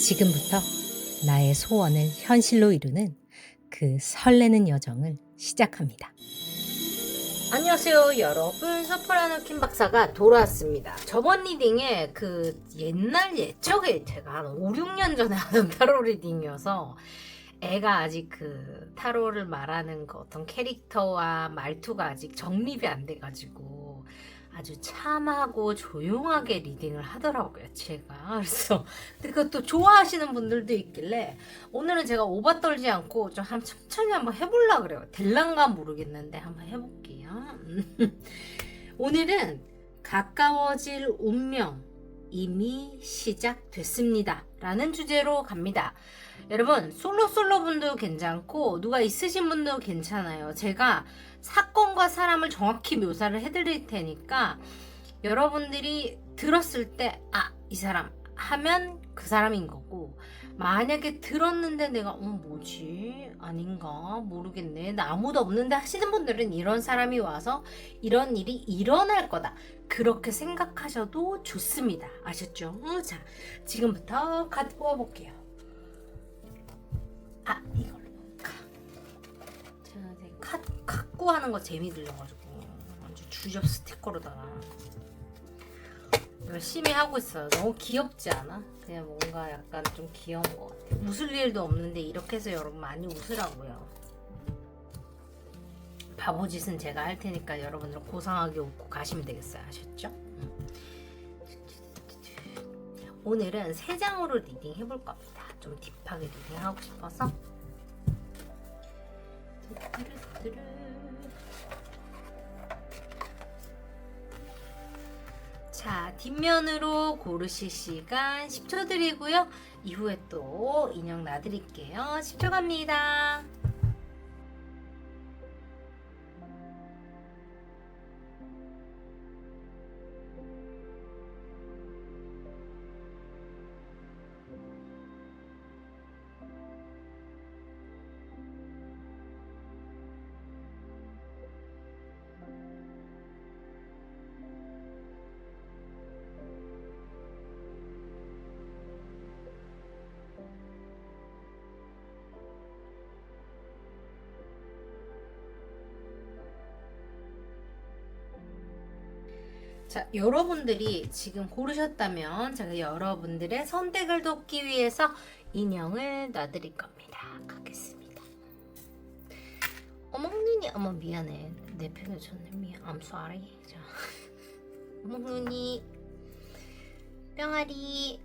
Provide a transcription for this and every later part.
지금부터 나의 소원을 현실로 이루는 그 설레는 여정을 시작합니다. 안녕하세요 여러분, 소프라노 킴 박사가 돌아왔습니다. 저번 리딩에 그 옛날 옛적에 제가 한 5, 6년 전에 하던 타로 리딩이어서 애가 아직 그 타로를 말하는 그 어떤 캐릭터와 말투가 아직 정립이 안 돼가지고 아주 참하고 조용하게 리딩을 하더라고요 제가. 그래서 근데 그것도 좋아하시는 분들도 있길래 오늘은 제가 오바 떨지 않고 좀 천천히 한번 해보려고 그래요. 될란가 모르겠는데 한번 해볼게요. 오늘은 가까워질 운명 이미 시작됐습니다 라는 주제로 갑니다. 여러분 솔로 분도 괜찮고 누가 있으신 분도 괜찮아요. 제가 사건과 사람을 정확히 묘사를 해드릴 테니까 여러분들이 들었을 때 이 사람 하면 그 사람인 거고, 만약에 들었는데 내가 뭐지 아닌가 모르겠네 나 아무도 없는데 하시는 분들은 이런 사람이 와서 이런 일이 일어날 거다 그렇게 생각하셔도 좋습니다. 아셨죠? 자, 지금부터 카드 뽑아볼게요. 이걸로 제가 갖고 하는 거 재미 들려가지고 아주 주접 스티커로다가 열심히 하고 있어요. 너무 귀엽지 않아? 그냥 뭔가 약간 좀 귀여운 것 같아요. 웃을 일도 없는데 이렇게 해서 여러분 많이 웃으라고요. 바보짓은 제가 할 테니까 여러분들 고상하게 웃고 가시면 되겠어요. 아셨죠? 오늘은 3장으로 리딩 해볼 겁니다. 좀 딥하게 리딩 하고 싶어서. 자, 뒷면으로 고르실 시간 10초 드리고요. 이후에 또 인형 놔드릴게요. 10초 갑니다. 자, 여러분들이 지금 고르셨다면 제가 여러분들의 선택을 돕기 위해서 인형을 놔드릴 겁니다. 가겠습니다. 어묵눈이, 어머 미안해. 내 편을 줬네. 미안. I'm sorry. 자, 어묵눈이, 뿅아리,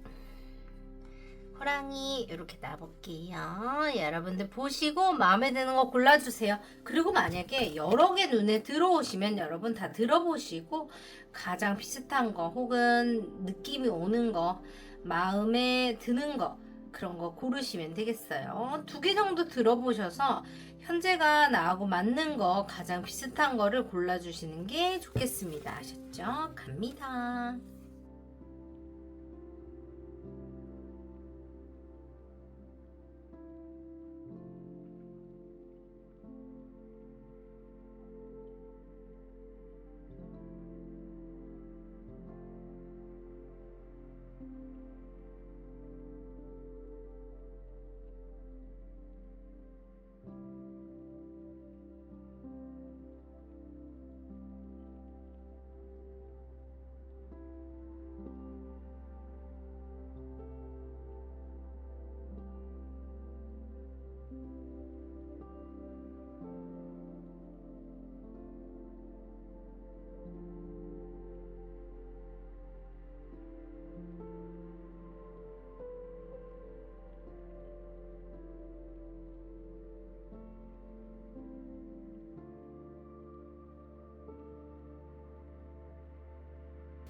호랑이 이렇게 놔볼게요. 여러분들 보시고 마음에 드는 거 골라주세요. 그리고 만약에 여러 개 눈에 들어오시면 여러분 다 들어보시고 가장 비슷한 거 혹은 느낌이 오는 거, 마음에 드는 거 그런 거 고르시면 되겠어요. 2개 정도 들어보셔서 현재가 나하고 맞는 거 가장 비슷한 거를 골라주시는 게 좋겠습니다. 아셨죠? 갑니다.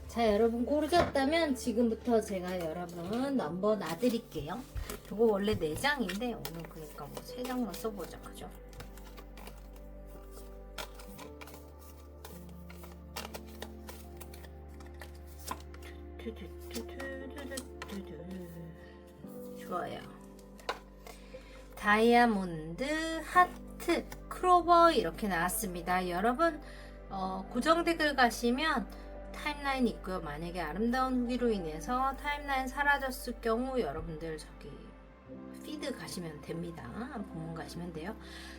자, 여러분 고르셨다면 지금부터 제가 여러분 넘버 놔드릴게요. 이거 원래 4장인데 오늘 그러니까 뭐 3장만 써보자. 그죠? 좋아요. 다이아몬드, 하트, 크로버 이렇게 나왔습니다. 여러분 고정 댓글 가시면 타임라인 있고요. 만약에 아름다운 후기로 인해서 타임라인 사라졌을 경우 여러분들 저기 피드 가시면 됩니다. 본문 가시면 돼요.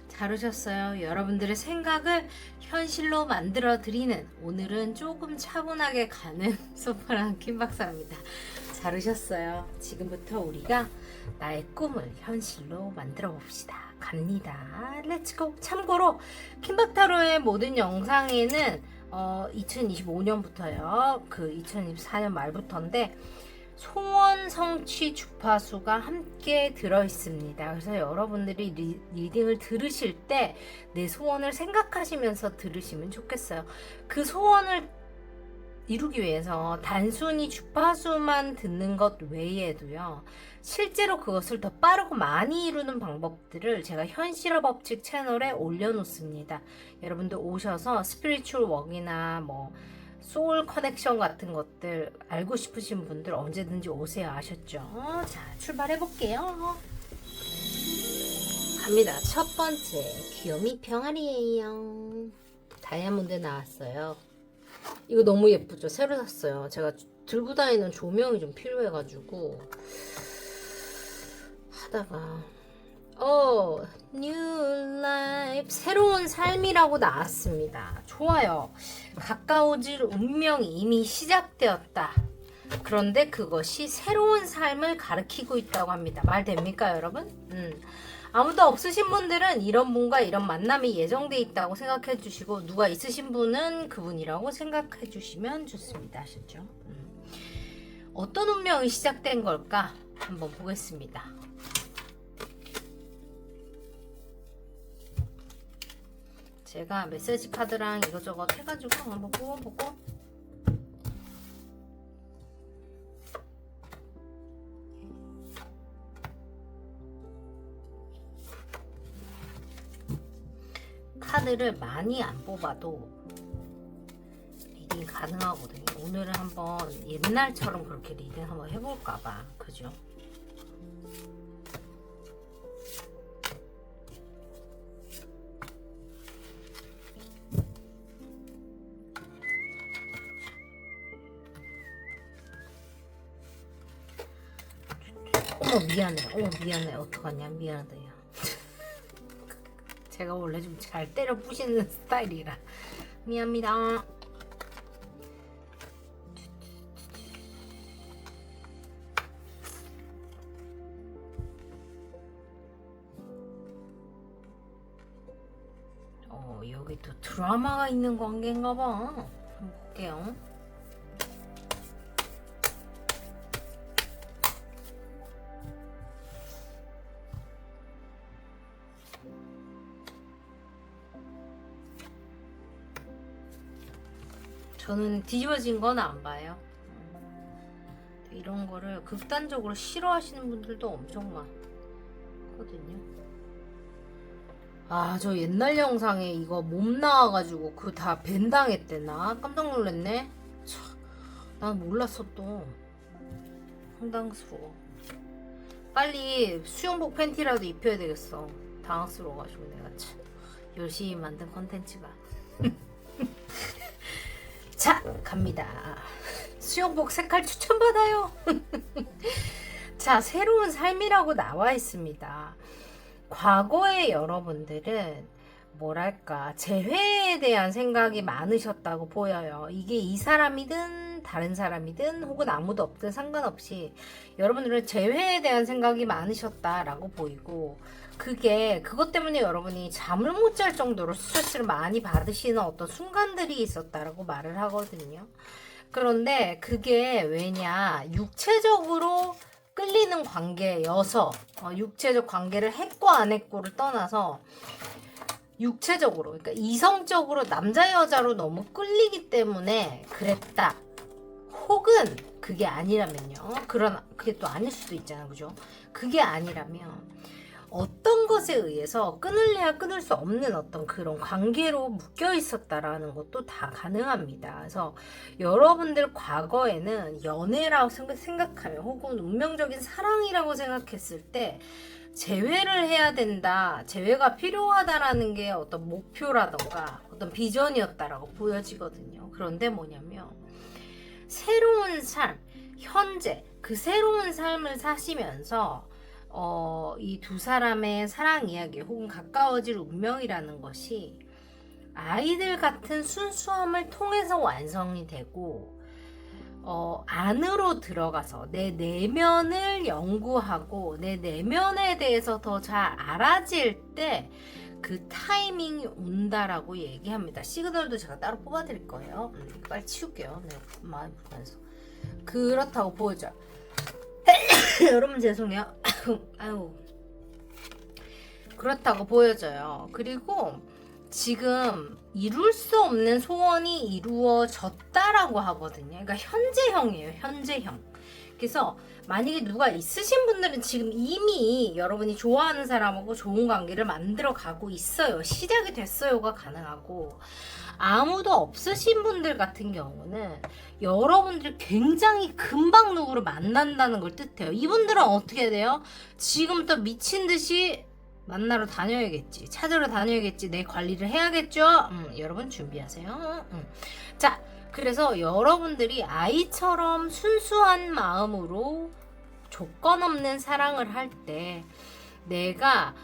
잘 오셨어요. 여러분들의 생각을 현실로 만들어 드리는, 오늘은 조금 차분하게 가는 소파랑 킴박사입니다. 잘 오셨어요. 지금부터 우리가 나의 꿈을 현실로 만들어 봅시다. 갑니다. 렛츠고. 참고로 킴박타로의 모든 영상에는 2025년부터요. 그 2024년 말부터인데 소원 성취 주파수가 함께 들어 있습니다. 그래서 여러분들이 리딩을 들으실 때 내 소원을 생각하시면서 들으시면 좋겠어요. 그 소원을 이루기 위해서 단순히 주파수만 듣는 것 외에도요, 실제로 그것을 더 빠르고 많이 이루는 방법들을 제가 현실화 법칙 채널에 올려놓습니다. 여러분들 오셔서 스피리추얼 웍이나 뭐 소울 커넥션 같은 것들 알고 싶으신 분들 언제든지 오세요. 아셨죠? 자, 출발해 볼게요. 갑니다. 첫 번째, 귀요미 병아리예요. 다이아몬드 나왔어요. 이거 너무 예쁘죠? 새로 샀어요. 제가 들고 다니는 조명이 좀 필요해가지고 하다가 New Life, 새로운 삶이라고 나왔습니다. 좋아요. 가까워질 운명이 이미 시작되었다. 그런데 그것이 새로운 삶을 가리키고 있다고 합니다. 말 됩니까, 여러분? 아무도 없으신 분들은 이런 분과 이런 만남이 예정돼 있다고 생각해 주시고, 누가 있으신 분은 그분이라고 생각해 주시면 좋습니다. 아셨죠? 어떤 운명이 시작된 걸까? 한번 보겠습니다. 제가 메시지 카드랑 이것저것 해가지고 한번 뽑아보고, 카드를 많이 안 뽑아도 리딩 가능하거든요. 오늘은 한번 옛날처럼 그렇게 리딩 한번 해볼까봐. 그죠? 미안해. 어떡하냐. 미안해요. 제가 원래 좀 잘 때려 부시는 스타일이라 미안합니다. 여기 또 드라마가 있는 관계인가 봐. 한번 볼게요. 저는 뒤집어진 건 안 봐요. 이런 거를 극단적으로 싫어하시는 분들도 엄청 많거든요. 저 옛날 영상에 이거 몸 나와가지고 그거 다 밴당했대. 나 깜짝 놀랐네. 난 몰랐어 또. 황당스러워. 빨리 수영복 팬티라도 입혀야 되겠어. 당황스러워가지고 내가 참 열심히 만든 컨텐츠가. 자, 갑니다. 수영복 색깔 추천받아요. 자, 새로운 삶이라고 나와 있습니다. 과거에 여러분들은 뭐랄까, 재회에 대한 생각이 많으셨다고 보여요. 이게 이 사람이든 다른 사람이든 혹은 아무도 없든 상관없이 여러분들은 재회에 대한 생각이 많으셨다라고 보이고, 그것 때문에 여러분이 잠을 못 잘 정도로 스트레스를 많이 받으시는 어떤 순간들이 있었다라고 말을 하거든요. 그런데 그게 왜냐, 육체적으로 끌리는 관계여서, 육체적 관계를 했고 안 했고를 떠나서 육체적으로, 그러니까 이성적으로 남자 여자로 너무 끌리기 때문에 그랬다. 혹은 그게 아니라면요. 그게 또 아닐 수도 있잖아요. 그죠? 그게 아니라면 어떤 것에 의해서 끊을래야 끊을 수 없는 어떤 그런 관계로 묶여 있었다라는 것도 다 가능합니다. 그래서 여러분들 과거에는 연애라고 생각하면, 혹은 운명적인 사랑이라고 생각했을 때 재회를 해야 된다, 재회가 필요하다라는 게 어떤 목표라던가 어떤 비전이었다라고 보여지거든요. 그런데 뭐냐면 새로운 삶, 현재 그 새로운 삶을 사시면서 이 두 사람의 사랑 이야기 혹은 가까워질 운명이라는 것이 아이들 같은 순수함을 통해서 완성이 되고 안으로 들어가서 내 내면을 연구하고 내 내면에 대해서 더 잘 알아질 때 그 타이밍이 온다라고 얘기합니다. 시그널도 제가 따로 뽑아드릴 거예요. 빨리 치울게요. 네, 마음이 불편해서. 그렇다고 보여줘요. 여러분 죄송해요. 아유. 그렇다고 보여져요. 그리고 지금 이룰 수 없는 소원이 이루어졌다라고 하거든요. 그러니까 현재형이에요. 현재형. 그래서 만약에 누가 있으신 분들은 지금 이미 여러분이 좋아하는 사람하고 좋은 관계를 만들어 가고 있어요. 시작이 됐어요가 가능하고, 아무도 없으신 분들 같은 경우는 여러분들이 굉장히 금방 누구를 만난다는 걸 뜻해요. 이분들은 어떻게 돼요? 지금부터 미친 듯이 만나러 다녀야겠지, 찾으러 다녀야겠지, 내 관리를 해야겠죠. 여러분 준비하세요. 자, 그래서 여러분들이 아이처럼 순수한 마음으로 조건 없는 사랑을 할 때 내가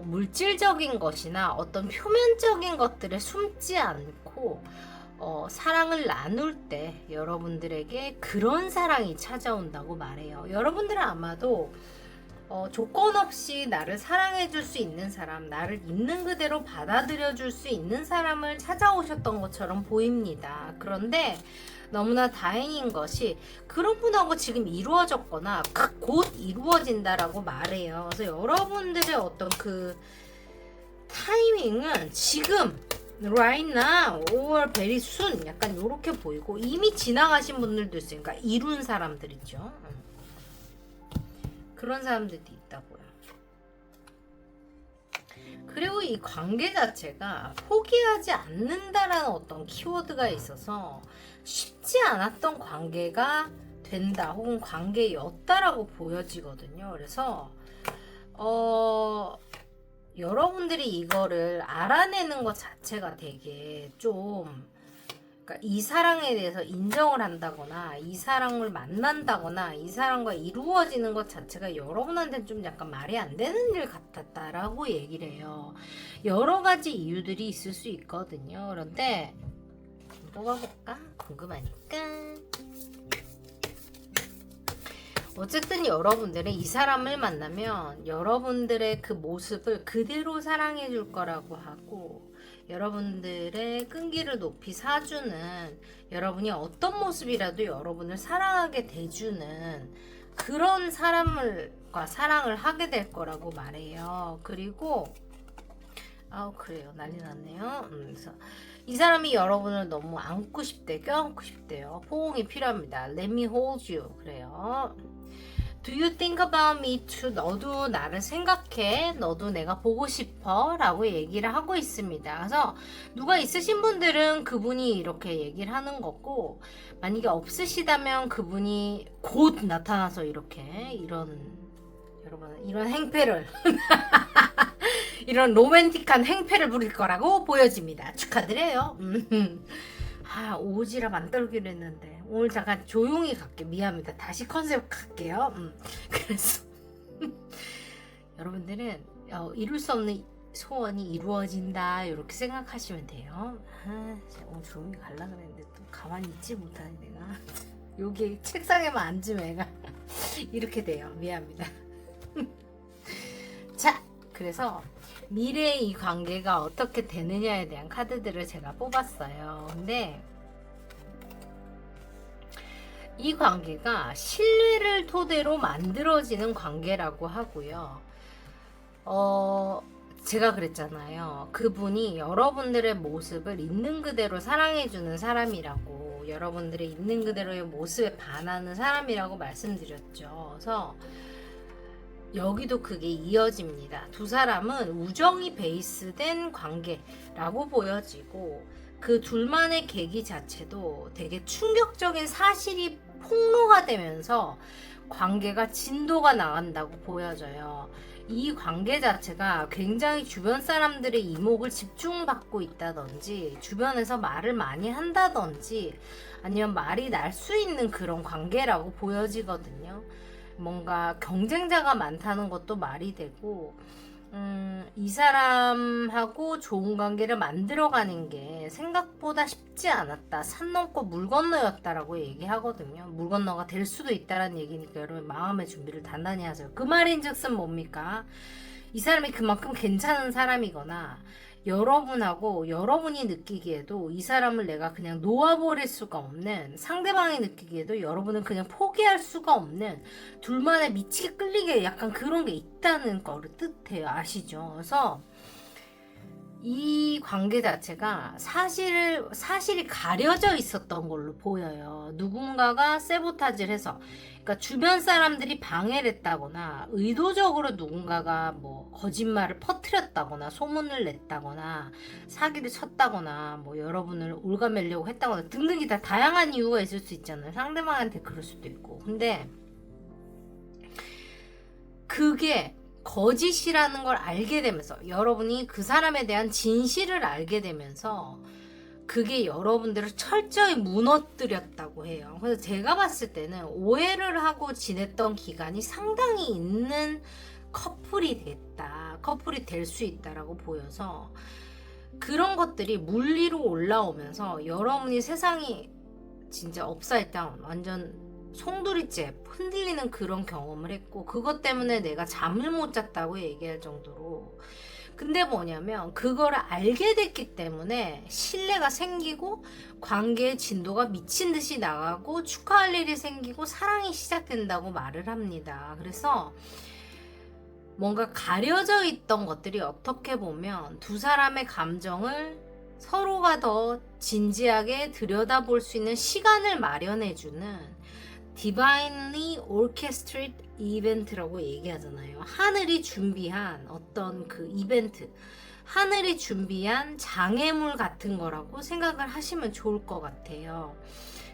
물질적인 것이나 어떤 표면적인 것들에 숨지 않고 사랑을 나눌 때 여러분들에게 그런 사랑이 찾아온다고 말해요. 여러분들은 아마도 조건 없이 나를 사랑해 줄 수 있는 사람, 나를 있는 그대로 받아들여 줄 수 있는 사람을 찾아오셨던 것처럼 보입니다. 그런데 너무나 다행인 것이 그런 분하고 지금 이루어졌거나 곧 이루어진다라고 말해요. 그래서 여러분들의 어떤 그 타이밍은 지금 right now or very soon 약간 이렇게 보이고, 이미 지나가신 분들도 있어요. 그러니까 이룬 사람들이죠. 그런 사람들도 있다고요. 그리고 이 관계 자체가 포기하지 않는다라는 어떤 키워드가 있어서 쉽지 않았던 관계가 된다 혹은 관계였다라고 보여지거든요. 그래서 여러분들이 이거를 알아내는 것 자체가 되게 좀, 그러니까 이 사랑에 대해서 인정을 한다거나 이 사랑을 만난다거나 이 사랑과 이루어지는 것 자체가 여러분한테는 좀 약간 말이 안 되는 일 같았다라고 얘기를 해요. 여러 가지 이유들이 있을 수 있거든요. 그런데 뽑아볼까? 궁금하니까. 어쨌든 여러분들은 이 사람을 만나면 여러분들의 그 모습을 그대로 사랑해 줄 거라고 하고, 여러분들의 끈기를 높이 사주는, 여러분이 어떤 모습이라도 여러분을 사랑하게 돼주는 그런 사람과 사랑을 하게 될 거라고 말해요. 그리고 그래요, 난리 났네요. 그래서 이 사람이 여러분을 너무 안고 싶대, 껴안고 싶대요. 포옹이 필요합니다. Let me hold you. 그래요. Do you think about me too? 너도 나를 생각해? 너도 내가 보고 싶어? 라고 얘기를 하고 있습니다. 그래서 누가 있으신 분들은 그분이 이렇게 얘기를 하는 거고, 만약에 없으시다면 그분이 곧 나타나서 이렇게 여러분 이런 행패를 이런 로맨틱한 행패를 부릴 거라고 보여집니다. 축하드려요. 오지랖 안 떨기로 했는데 오늘 잠깐 조용히 갈게. 미안합니다. 다시 컨셉 갈게요. 그래서 여러분들은 이룰 수 없는 소원이 이루어진다 이렇게 생각하시면 돼요. 오늘 조용히 갈라 그랬는데 또 가만히 있지 못하네 내가. 여기 책상에만 앉으면 애가 이렇게 돼요. 미안합니다. 자, 그래서 미래의 이 관계가 어떻게 되느냐에 대한 카드들을 제가 뽑았어요. 근데 이 관계가 신뢰를 토대로 만들어지는 관계라고 하고요. 제가 그랬잖아요. 그분이 여러분들의 모습을 있는 그대로 사랑해주는 사람이라고, 여러분들의 있는 그대로의 모습에 반하는 사람이라고 말씀드렸죠. 그래서 여기도 그게 이어집니다. 두 사람은 우정이 베이스된 관계라고 보여지고, 그 둘만의 계기 자체도 되게 충격적인 사실이 폭로가 되면서 관계가 진도가 나간다고 보여져요. 이 관계 자체가 굉장히 주변 사람들의 이목을 집중받고 있다든지 주변에서 말을 많이 한다든지 아니면 말이 날 수 있는 그런 관계라고 보여지거든요. 뭔가 경쟁자가 많다는 것도 말이 되고 이 사람하고 좋은 관계를 만들어가는 게 생각보다 쉽지 않았다. 산 넘고 물 건너였다라고 얘기하거든요. 물 건너가 될 수도 있다라는 얘기니까 여러분 마음의 준비를 단단히 하세요. 그 말인즉슨 뭡니까? 이 사람이 그만큼 괜찮은 사람이거나 여러분하고 여러분이 느끼기에도 이 사람을 내가 그냥 놓아버릴 수가 없는, 상대방이 느끼기에도 여러분은 그냥 포기할 수가 없는, 둘만에 미치게 끌리게 약간 그런 게 있다는 거를 뜻해요. 아시죠? 그래서 이 관계 자체가 사실이 가려져 있었던 걸로 보여요. 누군가가 세보타지를 해서, 그러니까 주변 사람들이 방해를 했다거나 의도적으로 누군가가 뭐 거짓말을 퍼뜨렸다거나 소문을 냈다거나 사기를 쳤다거나 뭐 여러분을 올가매려고 했다거나 등등이 다 다양한 이유가 있을 수 있잖아요. 상대방한테 그럴 수도 있고. 근데 그게 거짓이라는 걸 알게 되면서, 여러분이 그 사람에 대한 진실을 알게 되면서 그게 여러분들을 철저히 무너뜨렸다고 해요. 그래서 제가 봤을 때는 오해를 하고 지냈던 기간이 상당히 있는 커플이 됐다. 커플이 될 수 있다라고 보여서 그런 것들이 물 위로 올라오면서 여러분이 세상이 진짜 업사이드 다운, 완전 송두리째 흔들리는 그런 경험을 했고, 그것 때문에 내가 잠을 못 잤다고 얘기할 정도로. 근데 뭐냐면 그거를 알게 됐기 때문에 신뢰가 생기고 관계의 진도가 미친 듯이 나가고 축하할 일이 생기고 사랑이 시작된다고 말을 합니다. 그래서 뭔가 가려져 있던 것들이 어떻게 보면 두 사람의 감정을 서로가 더 진지하게 들여다볼 수 있는 시간을 마련해주는 Divinely Orchestrated Event라고 얘기하잖아요. 하늘이 준비한 어떤 그 이벤트, 하늘이 준비한 장애물 같은 거라고 생각을 하시면 좋을 것 같아요.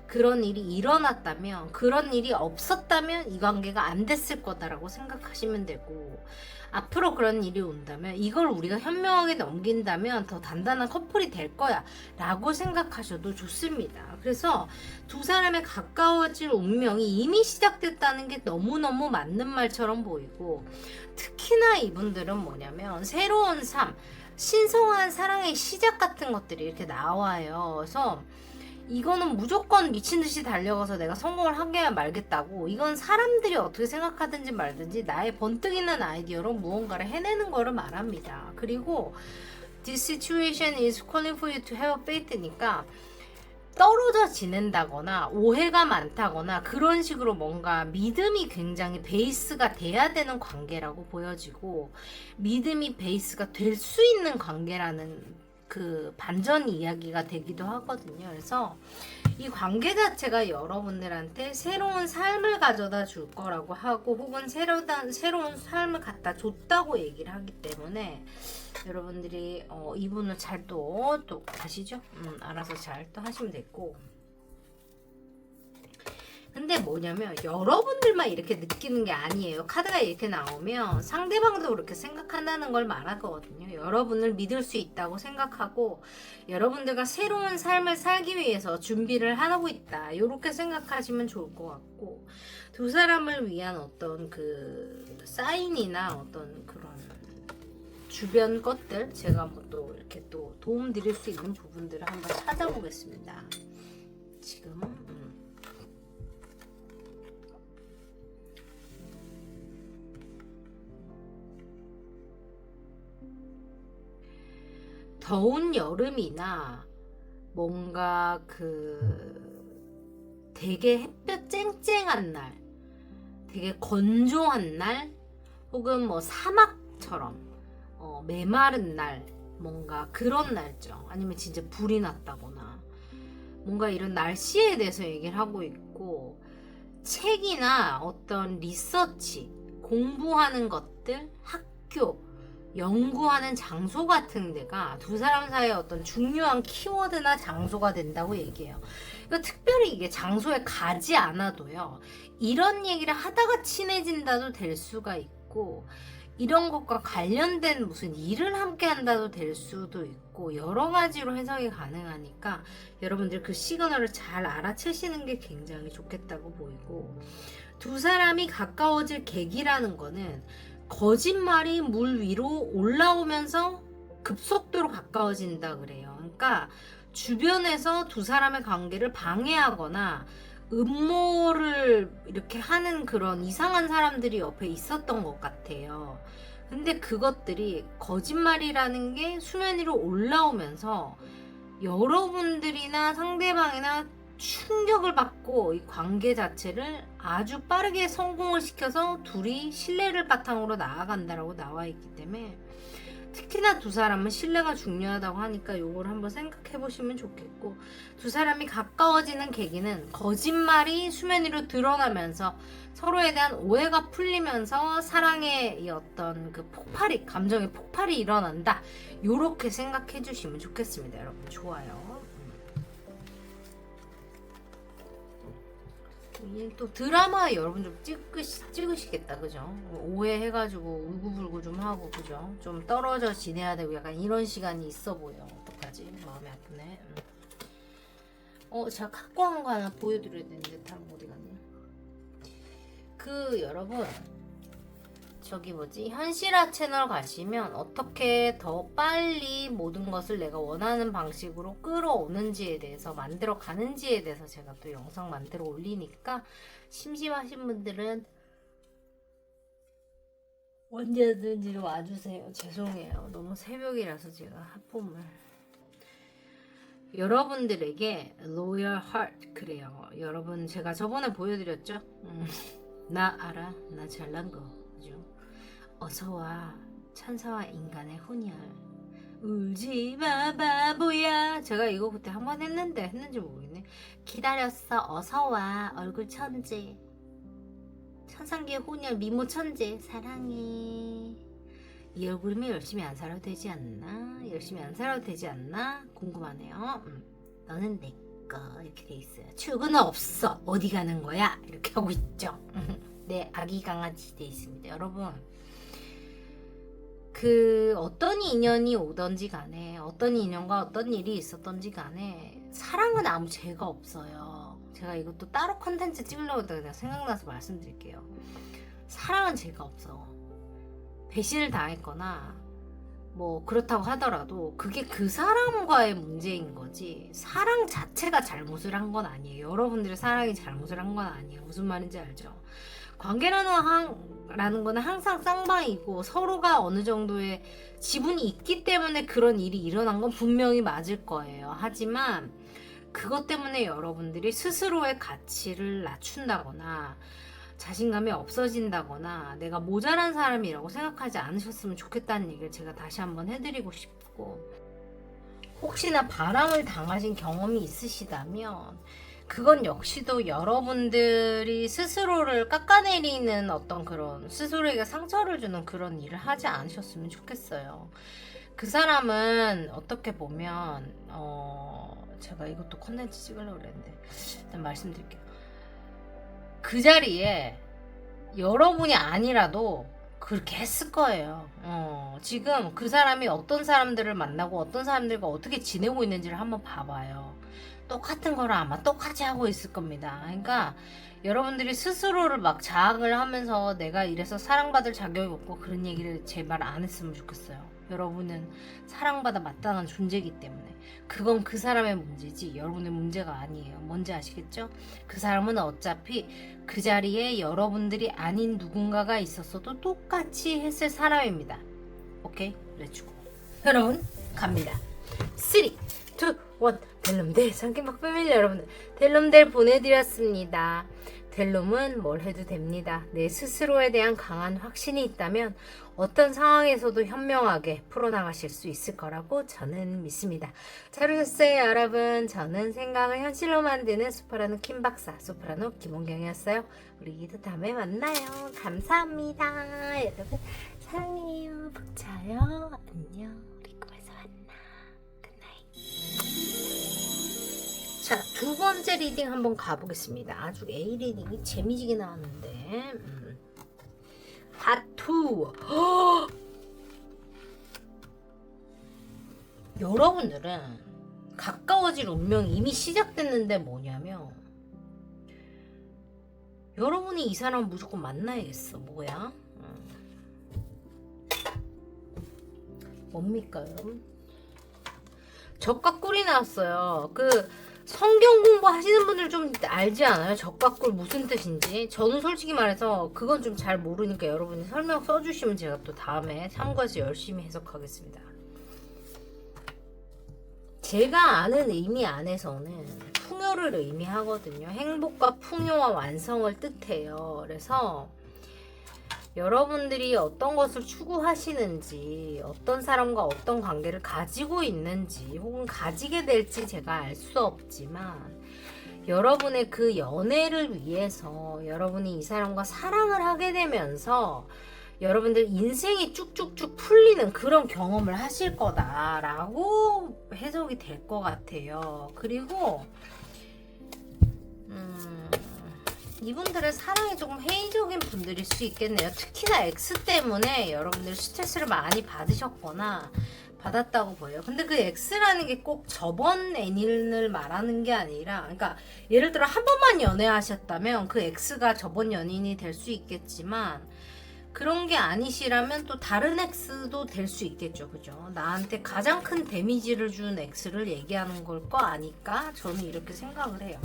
그런 일이 일어났다면, 그런 일이 없었다면 이 관계가 안 됐을 거다라고 생각하시면 되고, 앞으로 그런 일이 온다면 이걸 우리가 현명하게 넘긴다면 더 단단한 커플이 될 거야 라고 생각하셔도 좋습니다. 그래서 두 사람의 가까워질 운명이 이미 시작됐다는 게 너무너무 맞는 말처럼 보이고, 특히나 이분들은 뭐냐면 새로운 삶, 신성한 사랑의 시작 같은 것들이 이렇게 나와요. 그래서 이거는 무조건 미친듯이 달려가서 내가 성공을 하게야 말겠다고, 이건 사람들이 어떻게 생각하든지 말든지 나의 번뜩이는 아이디어로 무언가를 해내는 거를 말합니다. 그리고 This situation is calling for you to have faith니까 떨어져 지낸다거나 오해가 많다거나 그런 식으로 뭔가 믿음이 굉장히 베이스가 돼야 되는 관계라고 보여지고, 믿음이 베이스가 될 수 있는 관계라는 그 반전 이야기가 되기도 하거든요. 그래서 이 관계 자체가 여러분들한테 새로운 삶을 가져다 줄 거라고 하고, 혹은 새로운 삶을 갖다 줬다고 얘기를 하기 때문에 여러분들이 이분을 잘 또 아시죠? 알아서 잘 또 하시면 됐고. 근데 뭐냐면 여러분들만 이렇게 느끼는 게 아니에요. 카드가 이렇게 나오면 상대방도 그렇게 생각한다는 걸 말하거든요. 여러분을 믿을 수 있다고 생각하고 여러분들과 새로운 삶을 살기 위해서 준비를 하고 있다, 이렇게 생각하시면 좋을 것 같고, 두 사람을 위한 어떤 그 사인이나 어떤 그런 주변 것들, 제가 뭐 또 이렇게 또 도움 드릴 수 있는 부분들을 한번 찾아보겠습니다. 지금 더운 여름이나 뭔가 그 되게 햇볕 쨍쨍한 날, 되게 건조한 날, 혹은 뭐 사막처럼 메마른 날, 뭔가 그런 날죠. 아니면 진짜 불이 났다거나 뭔가 이런 날씨에 대해서 얘기를 하고 있고, 책이나 어떤 리서치, 공부하는 것들, 학교, 연구하는 장소 같은 데가 두 사람 사이의 어떤 중요한 키워드나 장소가 된다고 얘기해요. 그러니까 특별히 이게 장소에 가지 않아도요. 이런 얘기를 하다가 친해진다도 될 수가 있고 이런 것과 관련된 무슨 일을 함께 한다도 될 수도 있고 여러 가지로 해석이 가능하니까 여러분들 그 시그널을 잘 알아채시는 게 굉장히 좋겠다고 보이고 두 사람이 가까워질 계기라는 거는 거짓말이 물 위로 올라오면서 급속도로 가까워진다 그래요. 그러니까 주변에서 두 사람의 관계를 방해하거나 음모를 이렇게 하는 그런 이상한 사람들이 옆에 있었던 것 같아요. 근데 그것들이 거짓말이라는 게 수면 위로 올라오면서 여러분들이나 상대방이나 충격을 받고 이 관계 자체를 아주 빠르게 성공을 시켜서 둘이 신뢰를 바탕으로 나아간다라고 나와 있기 때문에 특히나 두 사람은 신뢰가 중요하다고 하니까 요걸 한번 생각해 보시면 좋겠고 두 사람이 가까워지는 계기는 거짓말이 수면 위로 드러나면서 서로에 대한 오해가 풀리면서 사랑의 이 어떤 그 폭발이 감정의 폭발이 일어난다 요렇게 생각해 주시면 좋겠습니다. 여러분 좋아요. 또 드라마 여러분 좀 찍으시겠다 그죠? 오해해가지고 울고불고 좀 하고 그죠? 좀 떨어져 지내야 되고 약간 이런 시간이 있어 보여. 어떡하지? 마음이 아프네. 제가 갖고 한 거 하나 보여드려야 되는데 다른 어디 갔냐? 여러분 저기 뭐지 현실화 채널 가시면 어떻게 더 빨리 모든 것을 내가 원하는 방식으로 끌어오는지에 대해서 만들어 가는지에 대해서 제가 또 영상 만들어 올리니까 심심하신 분들은 언제든지 와주세요. 죄송해요. 너무 새벽이라서 제가 하품을 여러분들에게 Loyal Heart 그래요. 여러분 제가 저번에 보여드렸죠? 나 알아 나 잘난 거 그죠? 어서와 천사와 인간의 혼혈 울지마 바보야 제가 이거 그때 한 번 했는지 모르겠네. 기다렸어 어서와 얼굴 천재 천상계의 혼혈 미모 천재 사랑해. 이 얼굴이면 열심히 안 살아도 되지 않나? 열심히 안 살아도 되지 않나? 궁금하네요. 너는 내꺼 이렇게 돼 있어요. 출근 없어 어디 가는 거야? 이렇게 하고 있죠. 네 아기 강아지 돼 있습니다. 여러분 어떤 인연이 오던지 간에 어떤 인연과 어떤 일이 있었던지 간에 사랑은 아무 죄가 없어요. 제가 이것도 따로 컨텐츠 찍으려고 그냥 생각나서 말씀드릴게요. 사랑은 죄가 없어. 배신을 당했거나 뭐 그렇다고 하더라도 그게 그 사람과의 문제인 거지 사랑 자체가 잘못을 한 건 아니에요. 여러분들의 사랑이 잘못을 한 건 아니에요. 무슨 말인지 알죠? 관계라는 거는 항상 쌍방이고 서로가 어느 정도의 지분이 있기 때문에 그런 일이 일어난 건 분명히 맞을 거예요. 하지만 그것 때문에 여러분들이 스스로의 가치를 낮춘다거나 자신감이 없어진다거나 내가 모자란 사람이라고 생각하지 않으셨으면 좋겠다는 얘기를 제가 다시 한번 해드리고 싶고 혹시나 바람을 당하신 경험이 있으시다면 그건 역시도 여러분들이 스스로를 깎아내리는 어떤 그런 스스로에게 상처를 주는 그런 일을 하지 않으셨으면 좋겠어요. 그 사람은 어떻게 보면 제가 이것도 컨텐츠 찍으려고 그랬는데 일단 말씀드릴게요. 그 자리에 여러분이 아니라도 그렇게 했을 거예요. 지금 그 사람이 어떤 사람들을 만나고 어떤 사람들과 어떻게 지내고 있는지를 한번 봐봐요. 똑같은 거를 아마 똑같이 하고 있을 겁니다. 그러니까 여러분들이 스스로를 막 자학을 하면서 내가 이래서 사랑받을 자격이 없고 그런 얘기를 제발 안 했으면 좋겠어요. 여러분은 사랑받아 마땅한 존재이기 때문에 그건 그 사람의 문제지 여러분의 문제가 아니에요. 뭔지 아시겠죠? 그 사람은 어차피 그 자리에 여러분들이 아닌 누군가가 있었어도 똑같이 했을 사람입니다. 오케이? 렛츠고. 여러분 갑니다. 3, 2, 1 델룸델 상kim박 패밀리 여러분들 델룸델 보내드렸습니다. 델룸은 뭘 해도 됩니다. 내 스스로에 대한 강한 확신이 있다면 어떤 상황에서도 현명하게 풀어나가실 수 있을 거라고 저는 믿습니다. 잘 오셨어요 여러분. 저는 생각을 현실로 만드는 소프라노 킴박사 소프라노 김원경이었어요. 우리 또 다음에 만나요. 감사합니다 여러분. 사랑해요. 푹 자요. 안녕. 우리 꿈에서 만나. 굿나잇. 자, 두 번째 리딩 한번 가보겠습니다. 아주 A 리딩이 재미지게 나왔는데 하투. 여러분들은 가까워질 운명이 이미 시작됐는데 뭐냐면 여러분이 이 사람 무조건 만나야겠어. 뭐야? 뭡니까 여러분? 적과 꿀이 나왔어요. 그 성경 공부 하시는 분들 좀 알지 않아요? 적과 꿀 무슨 뜻인지? 저는 솔직히 말해서 그건 좀 잘 모르니까 여러분이 설명 써주시면 제가 또 다음에 참고해서 열심히 해석하겠습니다. 제가 아는 의미 안에서는 풍요를 의미하거든요. 행복과 풍요와 완성을 뜻해요. 그래서 여러분들이 어떤 것을 추구하시는지, 어떤 사람과 어떤 관계를 가지고 있는지, 혹은 가지게 될지 제가 알 수 없지만, 여러분의 그 연애를 위해서 여러분이 이 사람과 사랑을 하게 되면서 여러분들 인생이 쭉쭉쭉 풀리는 그런 경험을 하실 거다라고 해석이 될 것 같아요. 그리고 이분들의 사랑이 조금 회의적인 분들일 수 있겠네요. 특히나 X 때문에 여러분들 스트레스를 많이 받으셨거나 받았다고 보여요. 근데 그 X라는 게 꼭 저번 애인을 말하는 게 아니라, 그러니까 예를 들어 한 번만 연애하셨다면 그 X가 저번 연인이 될 수 있겠지만, 그런 게 아니시라면 또 다른 X도 될 수 있겠죠. 그죠? 나한테 가장 큰 데미지를 준 X를 얘기하는 걸 거 아닐까? 저는 이렇게 생각을 해요.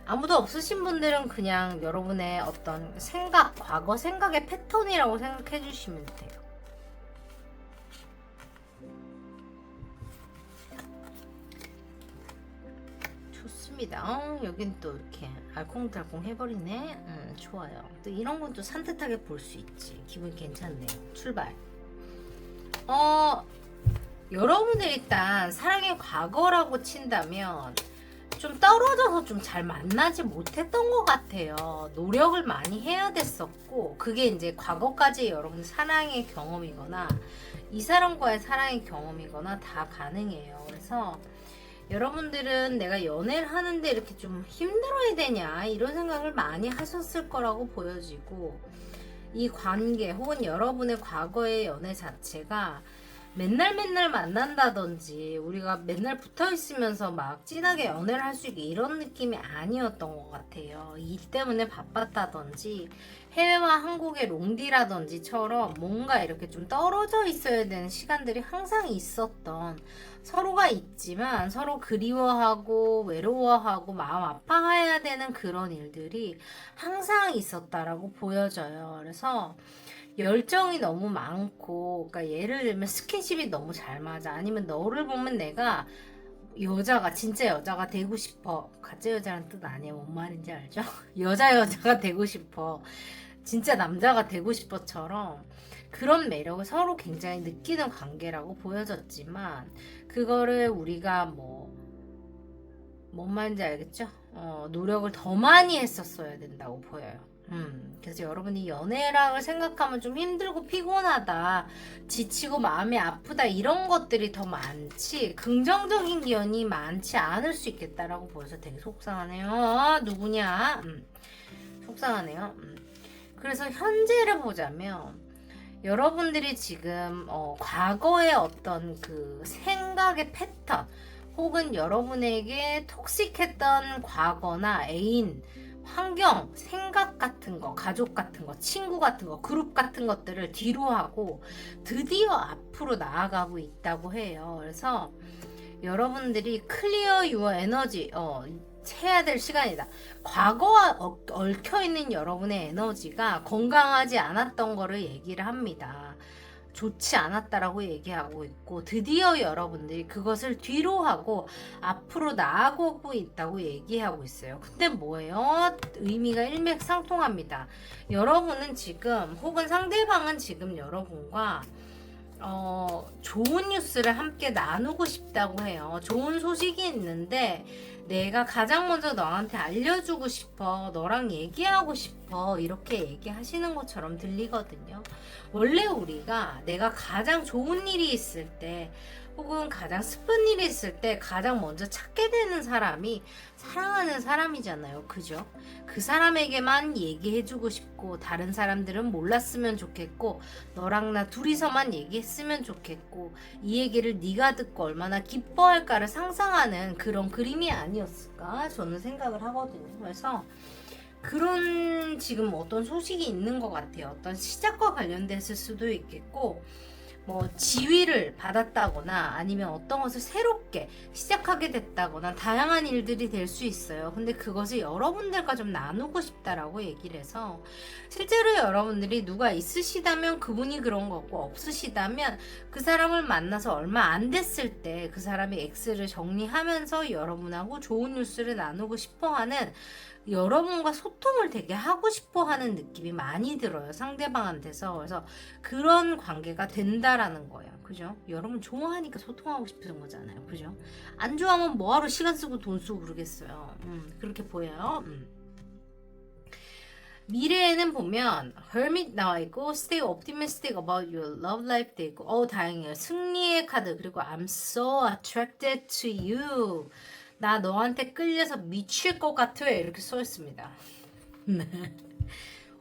아무도 없으신 분들은 그냥 여러분의 어떤 생각, 과거 생각의 패턴이라고 생각해 주시면 돼요. 좋습니다. 여긴 또 이렇게 알콩달콩 해버리네. 좋아요. 또 이런 건 또 산뜻하게 볼 수 있지. 기분 괜찮네요. 출발. 여러분들 일단 사랑의 과거라고 친다면 좀 떨어져서 좀 잘 만나지 못했던 것 같아요. 노력을 많이 해야 됐었고, 그게 이제 과거까지 여러분 사랑의 경험이거나 이 사람과의 사랑의 경험이거나 다 가능해요. 그래서 여러분들은 내가 연애를 하는데 이렇게 좀 힘들어야 되냐 이런 생각을 많이 하셨을 거라고 보여지고, 이 관계 혹은 여러분의 과거의 연애 자체가 맨날 만난다든지 우리가 맨날 붙어 있으면서 막 진하게 연애를 할 수 있게 이런 느낌이 아니었던 것 같아요. 일 때문에 바빴다든지 해외와 한국의 롱디라든지처럼 뭔가 이렇게 좀 떨어져 있어야 되는 시간들이 항상 있었던, 서로가 있지만 서로 그리워하고 외로워하고 마음 아파해야 되는 그런 일들이 항상 있었다라고 보여져요. 그래서 열정이 너무 많고, 그러니까 예를 들면 스킨십이 너무 잘 맞아. 아니면 너를 보면 내가 여자가 진짜 여자가 되고 싶어. 가짜 여자라는 뜻 아니에요. 뭔 말인지 알죠? 여자가 되고 싶어. 진짜 남자가 되고 싶어처럼 그런 매력을 서로 굉장히 느끼는 관계라고 보여졌지만, 그거를 우리가 뭔 말인지 알겠죠? 노력을 더 많이 했었어야 된다고 보여요. 그래서 여러분이 연애랑을 생각하면 좀 힘들고 피곤하다, 지치고 마음이 아프다 이런 것들이 더 많지 긍정적인 기운이 많지 않을 수 있겠다라고 보여서 되게 속상하네요. 누구냐? 속상하네요. 그래서 현재를 보자면 여러분들이 지금 과거의 어떤 그 생각의 패턴, 혹은 여러분에게 톡식했던 과거나 애인, 환경, 생각 같은 거, 가족 같은 거, 친구 같은 거, 그룹 같은 것들을 뒤로 하고 드디어 앞으로 나아가고 있다고 해요. 그래서 여러분들이 클리어 유어 에너지 해야 될 시간이다. 과거와 얽혀있는 여러분의 에너지가 건강하지 않았던 거를 얘기를 합니다. 좋지 않았다라고 얘기하고 있고, 드디어 여러분들이 그것을 뒤로 하고 앞으로 나아가고 있다고 얘기하고 있어요. 근데 뭐예요? 의미가 일맥상통합니다. 여러분은 지금, 혹은 상대방은 지금 여러분과 좋은 뉴스를 함께 나누고 싶다고 해요. 좋은 소식이 있는데 내가 가장 먼저 너한테 알려주고 싶어, 너랑 얘기하고 싶어 싶어 이렇게 얘기하시는 것처럼 들리거든요. 원래 우리가 내가 가장 좋은 일이 있을 때 혹은 가장 슬픈 일이 있을 때 가장 먼저 찾게 되는 사람이 사랑하는 사람이잖아요. 그죠? 그 사람에게만 얘기해주고 싶고 다른 사람들은 몰랐으면 좋겠고 너랑 나 둘이서만 얘기했으면 좋겠고 이 얘기를 네가 듣고 얼마나 기뻐할까를 상상하는 그런 그림이 아니었을까 저는 생각을 하거든요. 그래서 그런 지금 어떤 소식이 있는 것 같아요. 어떤 시작과 관련됐을 수도 있겠고 뭐 지위를 받았다거나 아니면 어떤 것을 새롭게 시작하게 됐다거나 다양한 일들이 될 수 있어요. 근데 그것을 여러분들과 좀 나누고 싶다라고 얘기를 해서 실제로 여러분들이 누가 있으시다면 그분이 그런 거고 없으시다면 그 사람을 만나서 얼마 안 됐을 때 그 사람이 X를 정리하면서 여러분하고 좋은 뉴스를 나누고 싶어하는 여러분과 소통을 되게 하고 싶어 하는 느낌이 많이 들어요. 상대방한테서. 그래서 그런 관계가 된다라는 거예요. 그죠? 여러분 좋아하니까 소통하고 싶은 거잖아요. 그죠? 안 좋아하면 뭐하러 시간 쓰고 돈 쓰고 그러겠어요. 그렇게 보여요. 미래에는 보면 Hermit 나와 있고 Stay optimistic about your love life 돼 있고 다행이에요. 승리의 카드 그리고 I'm so attracted to you 나 너한테 끌려서 미칠 것 같아 이렇게 써있습니다.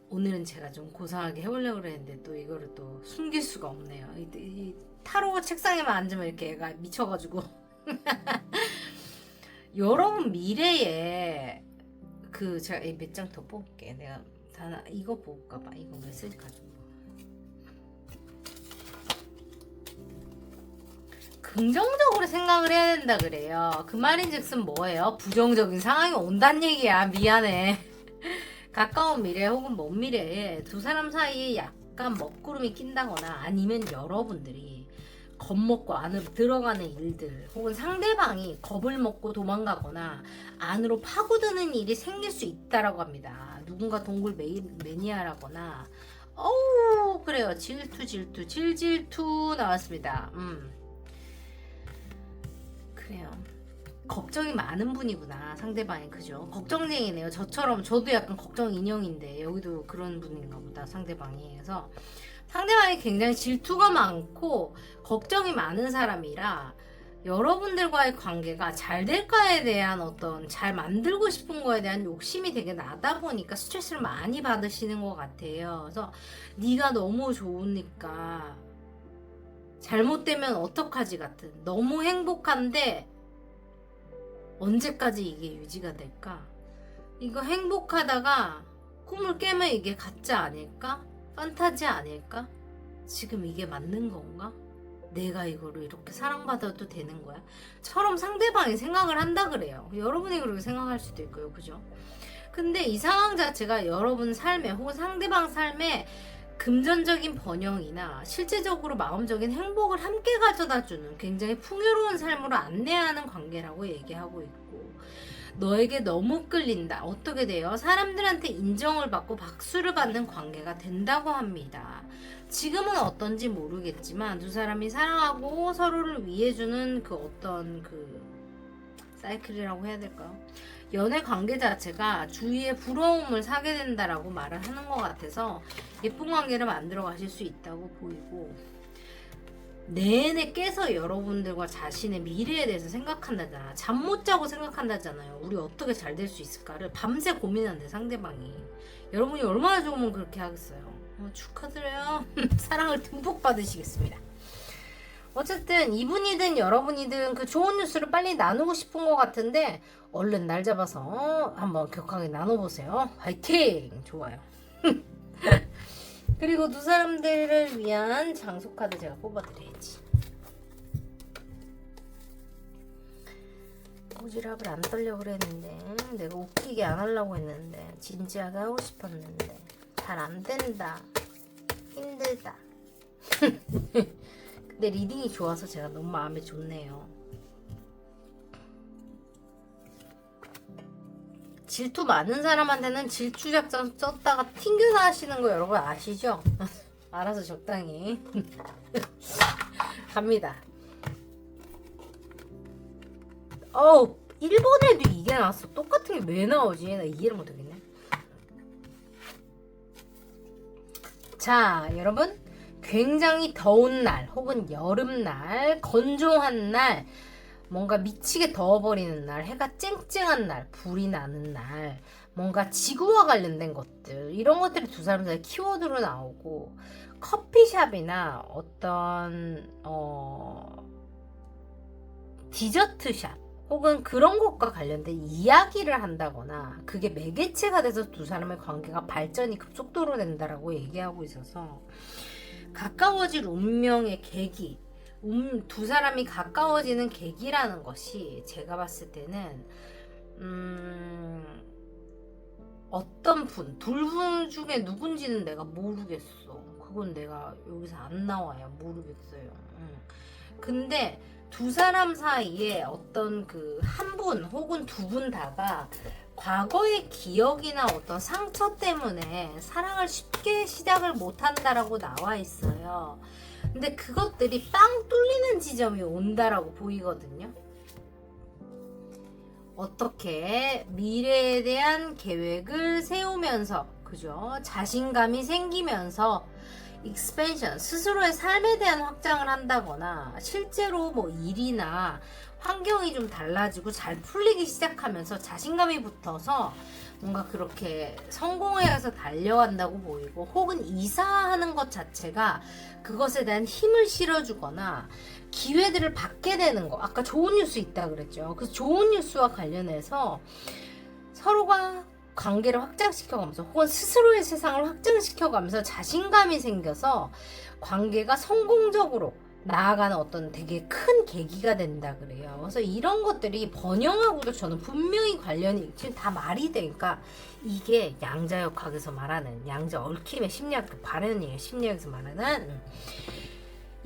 오늘은 제가 좀 고상하게 해보려고 그랬는데 또 이거를 또 숨길 수가 없네요. 이 타로 책상에만 앉으면 이렇게 얘가 미쳐가지고 여러분 미래에 그 제가 몇 장 더 뽑을게. 내가 다 이거 볼까봐 이거 메시지 가지고 긍정적으로 생각을 해야 된다 그래요. 그 말인즉슨 뭐예요? 부정적인 상황이 온다는 얘기야. 미안해. 가까운 미래 혹은 먼 미래에 두 사람 사이에 약간 먹구름이 낀다거나 아니면 여러분들이 겁먹고 안으로 들어가는 일들 혹은 상대방이 겁을 먹고 도망가거나 안으로 파고드는 일이 생길 수 있다라고 합니다. 누군가 동굴 매니아라거나 그래요. 질질투 나왔습니다. 그래요. 걱정이 많은 분이구나 상대방이. 그죠? 걱정쟁이네요. 저처럼 저도 약간 걱정 인형인데 여기도 그런 분인가 보다 상대방이. 그래서 상대방이 굉장히 질투가 많고 걱정이 많은 사람이라 여러분들과의 관계가 잘 될까에 대한 어떤 잘 만들고 싶은 거에 대한 욕심이 되게 나다 보니까 스트레스를 많이 받으시는 것 같아요. 그래서 네가 너무 좋으니까 잘못되면 어떡하지 같은 너무 행복한데 언제까지 이게 유지가 될까? 이거 행복하다가 꿈을 깨면 이게 가짜 아닐까? 판타지 아닐까? 지금 이게 맞는 건가? 내가 이거를 이렇게 사랑받아도 되는 거야? 처럼 상대방이 생각을 한다 그래요. 여러분이 그렇게 생각할 수도 있고요. 그죠? 근데 이 상황 자체가 여러분 삶에 혹은 상대방 삶에 금전적인 번영이나 실제적으로 마음적인 행복을 함께 가져다주는 굉장히 풍요로운 삶으로 안내하는 관계라고 얘기하고 있고 너에게 너무 끌린다. 어떻게 돼요? 사람들한테 인정을 받고 박수를 받는 관계가 된다고 합니다. 지금은 어떤지 모르겠지만 두 사람이 사랑하고 서로를 위해주는 그 어떤 그 사이클이라고 해야 될까요? 연애 관계 자체가 주위에 부러움을 사게 된다라고 말을 하는 것 같아서 예쁜 관계를 만들어 가실 수 있다고 보이고 내내 깨서 여러분들과 자신의 미래에 대해서 생각한다잖아. 잠 못 자고 생각한다잖아요. 우리 어떻게 잘 될 수 있을까를 밤새 고민한대 상대방이. 여러분이 얼마나 좋으면 그렇게 하겠어요. 축하드려요. 사랑을 듬뿍 받으시겠습니다. 어쨌든 이분이든 여러분이든 그 좋은 뉴스를 빨리 나누고 싶은 것 같은데 얼른 날 잡아서 한번 격하게 나눠보세요. 화이팅! 좋아요. 그리고 두 사람들을 위한 장소 카드 제가 뽑아드려야지. 오지랖을 안 떨려고 그랬는데 내가 웃기게 안 하려고 했는데 진지하게 하고 싶었는데 잘 안 된다. 힘들다. 근데 리딩이 좋아서 제가 너무 마음에 좋네요. 질투 많은 사람한테는 질투 작전 썼다가 튕겨서 하시는 거 여러분 아시죠? 알아서 적당히 갑니다. 일본에도 이게 나왔어. 똑같은 게 왜 나오지? 나 이해를 못하겠네. 자, 여러분, 굉장히 더운 날 혹은 여름날, 건조한 날, 뭔가 미치게 더워버리는 날, 해가 쨍쨍한 날, 불이 나는 날, 뭔가 지구와 관련된 것들, 이런 것들이 두 사람 사이 키워드로 나오고, 커피숍이나 어떤 디저트샵 혹은 그런 것과 관련된 이야기를 한다거나 그게 매개체가 돼서 두 사람의 관계가 발전이 급속도로 된다라고 얘기하고 있어서, 가까워질 운명의 계기, 두 사람이 가까워지는 계기라는 것이 제가 봤을 때는 어떤 둘 분 중에 누군지는 내가 모르겠어. 그건 내가 여기서 안 나와요. 모르겠어요. 근데 두 사람 사이에 어떤 그 한 분 혹은 두 분 다가 과거의 기억이나 어떤 상처 때문에 사랑을 쉽게 시작을 못한다라고 나와 있어요. 근데 그것들이 빵 뚫리는 지점이 온다라고 보이거든요. 어떻게 미래에 대한 계획을 세우면서, 그죠? 자신감이 생기면서 익스펜션, 스스로의 삶에 대한 확장을 한다거나, 실제로 뭐 일이나 환경이 좀 달라지고 잘 풀리기 시작하면서 자신감이 붙어서 뭔가 그렇게 성공에 해서 달려간다고 보이고, 혹은 이사하는 것 자체가 그것에 대한 힘을 실어주거나 기회들을 받게 되는 거. 아까 좋은 뉴스 있다 그랬죠. 그래서 좋은 뉴스와 관련해서 서로가 관계를 확장시켜가면서 혹은 스스로의 세상을 확장시켜가면서 자신감이 생겨서 관계가 성공적으로 나아가는 어떤 되게 큰 계기가 된다 그래요. 그래서 이런 것들이 번영하고도 저는 분명히 관련이 지금 다 말이 되니까, 이게 양자역학에서 말하는, 양자 얽힘의 심리학, 바르는 얘기 심리학에서 말하는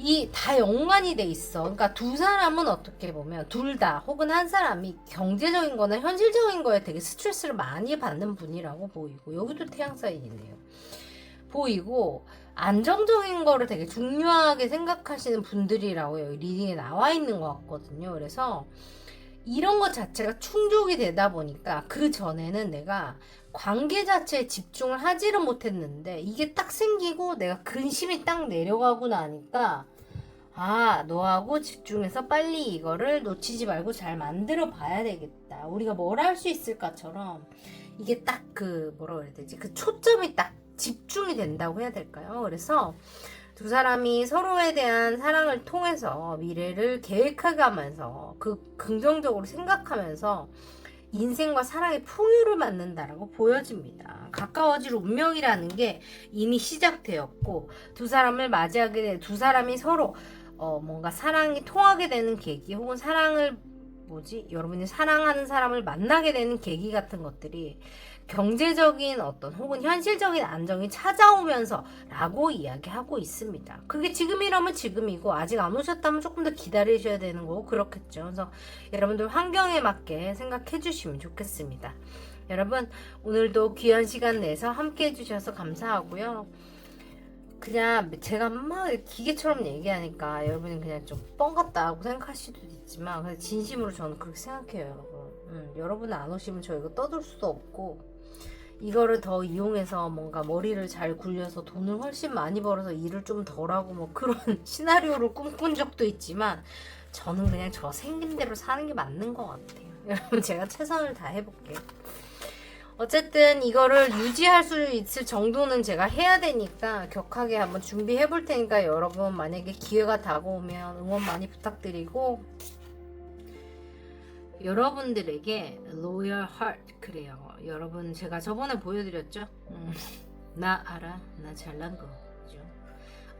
이 다 연관이 돼 있어. 그러니까 두 사람은 어떻게 보면 둘 다 혹은 한 사람이 경제적인 거나 현실적인 거에 되게 스트레스를 많이 받는 분이라고 보이고, 여기도 태양 사인이네요. 보이고 안정적인 거를 되게 중요하게 생각하시는 분들이라고 여기 리딩에 나와 있는 것 같거든요. 그래서 이런 것 자체가 충족이 되다 보니까 그 전에는 내가 관계 자체에 집중을 하지를 못했는데, 이게 딱 생기고 내가 근심이 딱 내려가고 나니까, 아, 너하고 집중해서 빨리 이거를 놓치지 말고 잘 만들어 봐야 되겠다. 우리가 뭘 할 수 있을까처럼 이게 딱 그 뭐라 그래야 되지? 그 초점이 딱 집중이 된다고 해야 될까요? 그래서 두 사람이 서로에 대한 사랑을 통해서 미래를 계획해가면서 그 긍정적으로 생각하면서 인생과 사랑의 풍요를 만든다라고 보여집니다. 가까워질 운명이라는 게 이미 시작되었고, 두 사람을 맞이하게 돼 두 사람이 서로 뭔가 사랑이 통하게 되는 계기, 혹은 사랑을 여러분이 사랑하는 사람을 만나게 되는 계기 같은 것들이 경제적인 어떤 혹은 현실적인 안정이 찾아오면서 라고 이야기하고 있습니다. 그게 지금이라면 지금이고, 아직 안 오셨다면 조금 더 기다리셔야 되는 거고 그렇겠죠. 그래서 여러분들 환경에 맞게 생각해 주시면 좋겠습니다. 여러분, 오늘도 귀한 시간 내서 함께 해주셔서 감사하고요. 그냥 제가 막 기계처럼 얘기하니까 여러분이 그냥 좀 뻥 같다고 생각하실 수도 있지만, 근데 진심으로 저는 그렇게 생각해요, 여러분. 여러분 안 오시면 저 이거 떠들 수도 없고, 이거를 더 이용해서 뭔가 머리를 잘 굴려서 돈을 훨씬 많이 벌어서 일을 좀 덜하고 뭐 그런 시나리오를 꿈꾼 적도 있지만, 저는 그냥 저 생긴 대로 사는 게 맞는 것 같아요. 여러분, 제가 최선을 다 해볼게요. 어쨌든 이거를 유지할 수 있을 정도는 제가 해야 되니까 격하게 한번 준비해 볼 테니까, 여러분 만약에 기회가 다가오면 응원 많이 부탁드리고, 여러분들에게 Loyal Heart, 그래요. 여러분, 제가 저번에 보여드렸죠? 나 알아, 나 잘난 거, 그죠?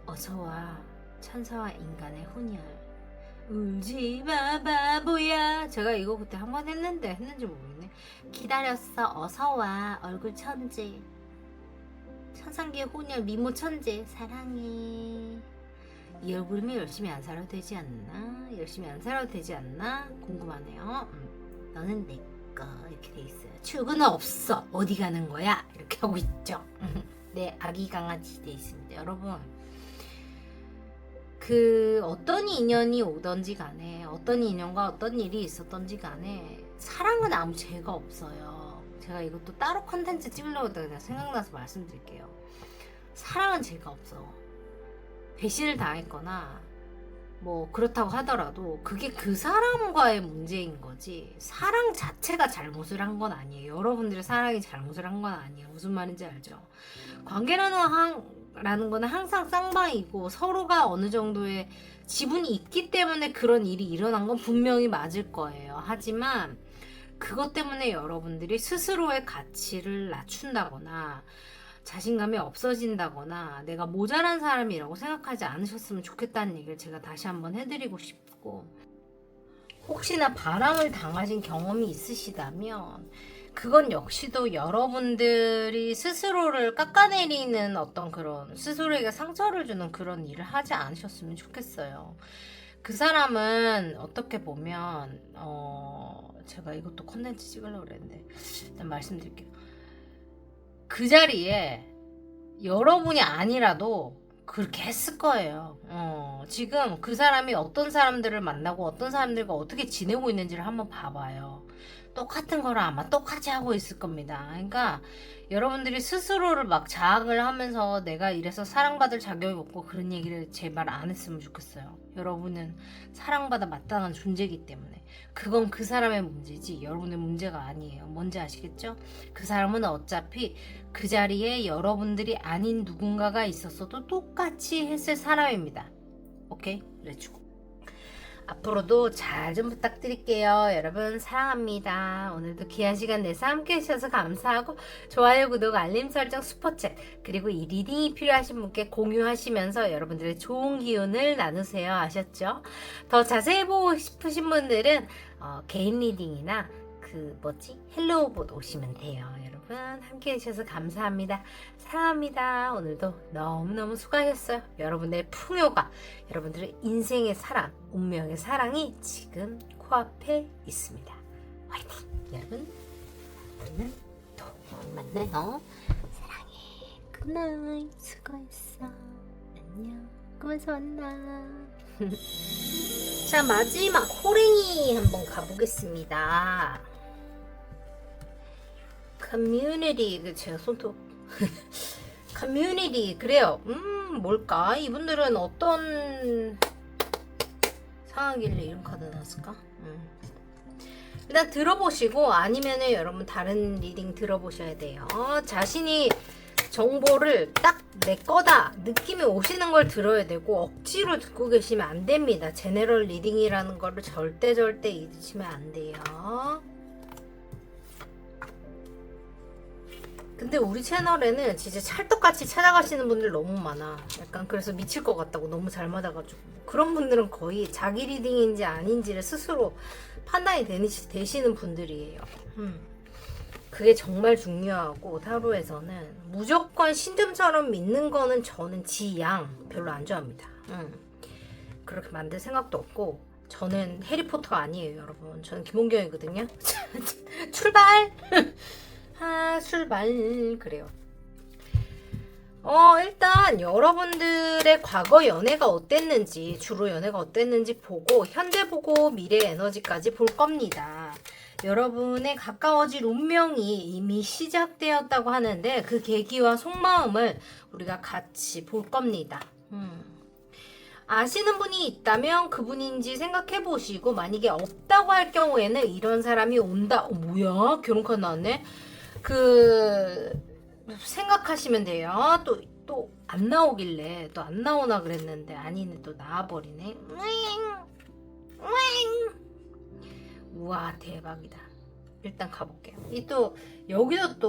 어서와 천사와 인간의 혼혈, 울지마 바보야. 제가 이거 그때 한번 했는지 모르겠네. 기다렸어, 어서와 얼굴 천재, 천상계 혼혈 미모 천재, 사랑해. 이 얼굴이면 열심히 안 살아도 되지 않나? 열심히 안 살아도 되지 않나? 궁금하네요. 너는 내 거 이렇게 돼 있어요. 출근 없어. 어디 가는 거야? 이렇게 하고 있죠. 네, 아기 강아지 돼 있습니다. 여러분, 그 어떤 인연이 오던지 간에, 어떤 인연과 어떤 일이 있었던지 간에 사랑은 아무 죄가 없어요. 제가 이것도 따로 컨텐츠 찍으려고 했다가 그냥 생각나서 말씀드릴게요. 사랑은 죄가 없어. 배신을 당했거나 뭐 그렇다고 하더라도 그게 그 사람과의 문제인 거지 사랑 자체가 잘못을 한 건 아니에요. 여러분들의 사랑이 잘못을 한 건 아니에요. 무슨 말인지 알죠? 관계라는 거는 항상 쌍방이고 서로가 어느 정도의 지분이 있기 때문에 그런 일이 일어난 건 분명히 맞을 거예요. 하지만 그것 때문에 여러분들이 스스로의 가치를 낮춘다거나 자신감이 없어진다거나 내가 모자란 사람이라고 생각하지 않으셨으면 좋겠다는 얘기를 제가 다시 한번 해드리고 싶고, 혹시나 바람을 당하신 경험이 있으시다면 그건 역시도 여러분들이 스스로를 깎아내리는 어떤 그런 스스로에게 상처를 주는 그런 일을 하지 않으셨으면 좋겠어요. 그 사람은 어떻게 보면 제가 이것도 컨텐츠 찍으려고 그랬는데 일단 말씀드릴게요. 그 자리에 여러분이 아니라도 그렇게 했을 거예요. 지금 그 사람이 어떤 사람들을 만나고 어떤 사람들과 어떻게 지내고 있는지를 한번 봐봐요. 똑같은 거를 아마 똑같이 하고 있을 겁니다. 그러니까 여러분들이 스스로를 막 자학을 하면서 내가 이래서 사랑받을 자격이 없고 그런 얘기를 제발 안 했으면 좋겠어요. 여러분은 사랑받아 마땅한 존재이기 때문에 그건 그 사람의 문제지 여러분의 문제가 아니에요. 뭔지 아시겠죠? 그 사람은 어차피 그 자리에 여러분들이 아닌 누군가가 있었어도 똑같이 했을 사람입니다. 오케이? 렛츠고. 앞으로도 잘 좀 부탁드릴게요. 여러분 사랑합니다. 오늘도 귀한 시간 내서 함께 해주셔서 감사하고 좋아요, 구독, 알림 설정, 슈퍼챗 그리고 이 리딩이 필요하신 분께 공유하시면서 여러분들의 좋은 기운을 나누세요. 아셨죠? 더 자세히 보고 싶으신 분들은 개인 리딩이나 헬로우봇 오시면 돼요. 여러분 함께 해주셔서 감사합니다. 사랑합니다. 오늘도 너무너무 수고하셨어요. 여러분의 풍요가 여러분들의 인생의 사랑, 운명의 사랑이 지금 코앞에 있습니다. 화이팅! 여러분 우리는 또 만나요. 사랑해. 굿나잇. 수고했어. 안녕. 꿈에서 만나. 자, 마지막 호랭이 한번 가보겠습니다. 커뮤니티, 제가 손톱 커뮤니티, 그래요. 뭘까? 이분들은 어떤 상황이길래 이런 카드 나왔을까? 일단 들어보시고 아니면은 여러분 다른 리딩 들어보셔야 돼요. 자신이 정보를 딱 내 거다 느낌이 오시는 걸 들어야 되고 억지로 듣고 계시면 안 됩니다. 제너럴 리딩이라는 거를 절대 잊으시면 안 돼요. 근데 우리 채널에는 진짜 찰떡같이 찾아가시는 분들 너무 많아. 약간 그래서 미칠 것 같다고 너무 잘 맞아가지고 그런 분들은 거의 자기 리딩인지 아닌지를 스스로 판단이 되시는 분들이에요. 그게 정말 중요하고 타로에서는 무조건 신점처럼 믿는 거는 저는 지양 별로 안 좋아합니다. 그렇게 만들 생각도 없고 저는 해리포터 아니에요 여러분. 저는 김원경이거든요. 출발! 출발. 그래요. 일단 여러분들의 과거 연애가 어땠는지, 주로 연애가 어땠는지 보고 현재 보고 미래 에너지까지 볼 겁니다. 여러분의 가까워질 운명이 이미 시작되었다고 하는데 그 계기와 속마음을 우리가 같이 볼 겁니다. 아시는 분이 있다면 그분인지 생각해 보시고 만약에 없다고 할 경우에는 이런 사람이 온다. 뭐야? 결혼카드 나왔네? 생각하시면 돼요. 또 안 나오길래 또 안 나오나 그랬는데 아니네, 또 나와버리네. 우와, 대박이다. 일단 가볼게요. 여기도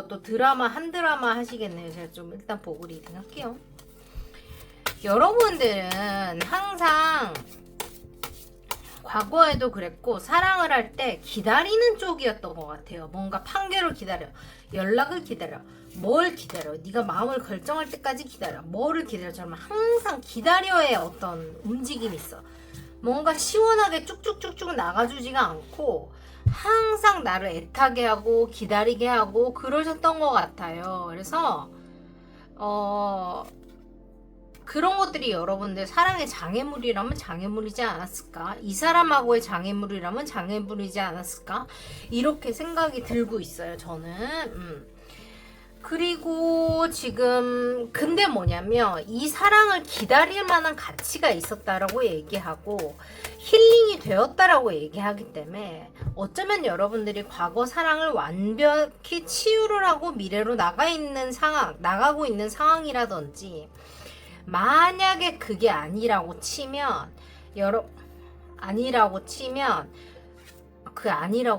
또 드라마 한 드라마 하시겠네요. 제가 좀 일단 보고 리딩 할게요. 여러분들은 항상 과거에도 그랬고 사랑을 할 때 기다리는 쪽이었던 것 같아요. 뭔가 판결을 기다려, 연락을 기다려, 뭘 기다려, 네가 마음을 결정할 때까지 기다려, 뭐를 기다려. 저는 항상 기다려의 어떤 움직임이 있어. 뭔가 시원하게 쭉쭉쭉쭉 나가주지가 않고 항상 나를 애타게 하고 기다리게 하고 그러셨던 것 같아요. 그래서 그런 것들이 여러분들 사랑의 장애물이라면 장애물이지 않았을까? 이 사람하고의 장애물이라면 장애물이지 않았을까? 이렇게 생각이 들고 있어요, 저는. 그리고 지금 근데 뭐냐면 이 사랑을 기다릴 만한 가치가 있었다라고 얘기하고 힐링이 되었다라고 얘기하기 때문에 어쩌면 여러분들이 과거 사랑을 완벽히 치유를 하고 미래로 나가고 있는 상황이라든지, 만약에 그게 아니라고 치면 아니라고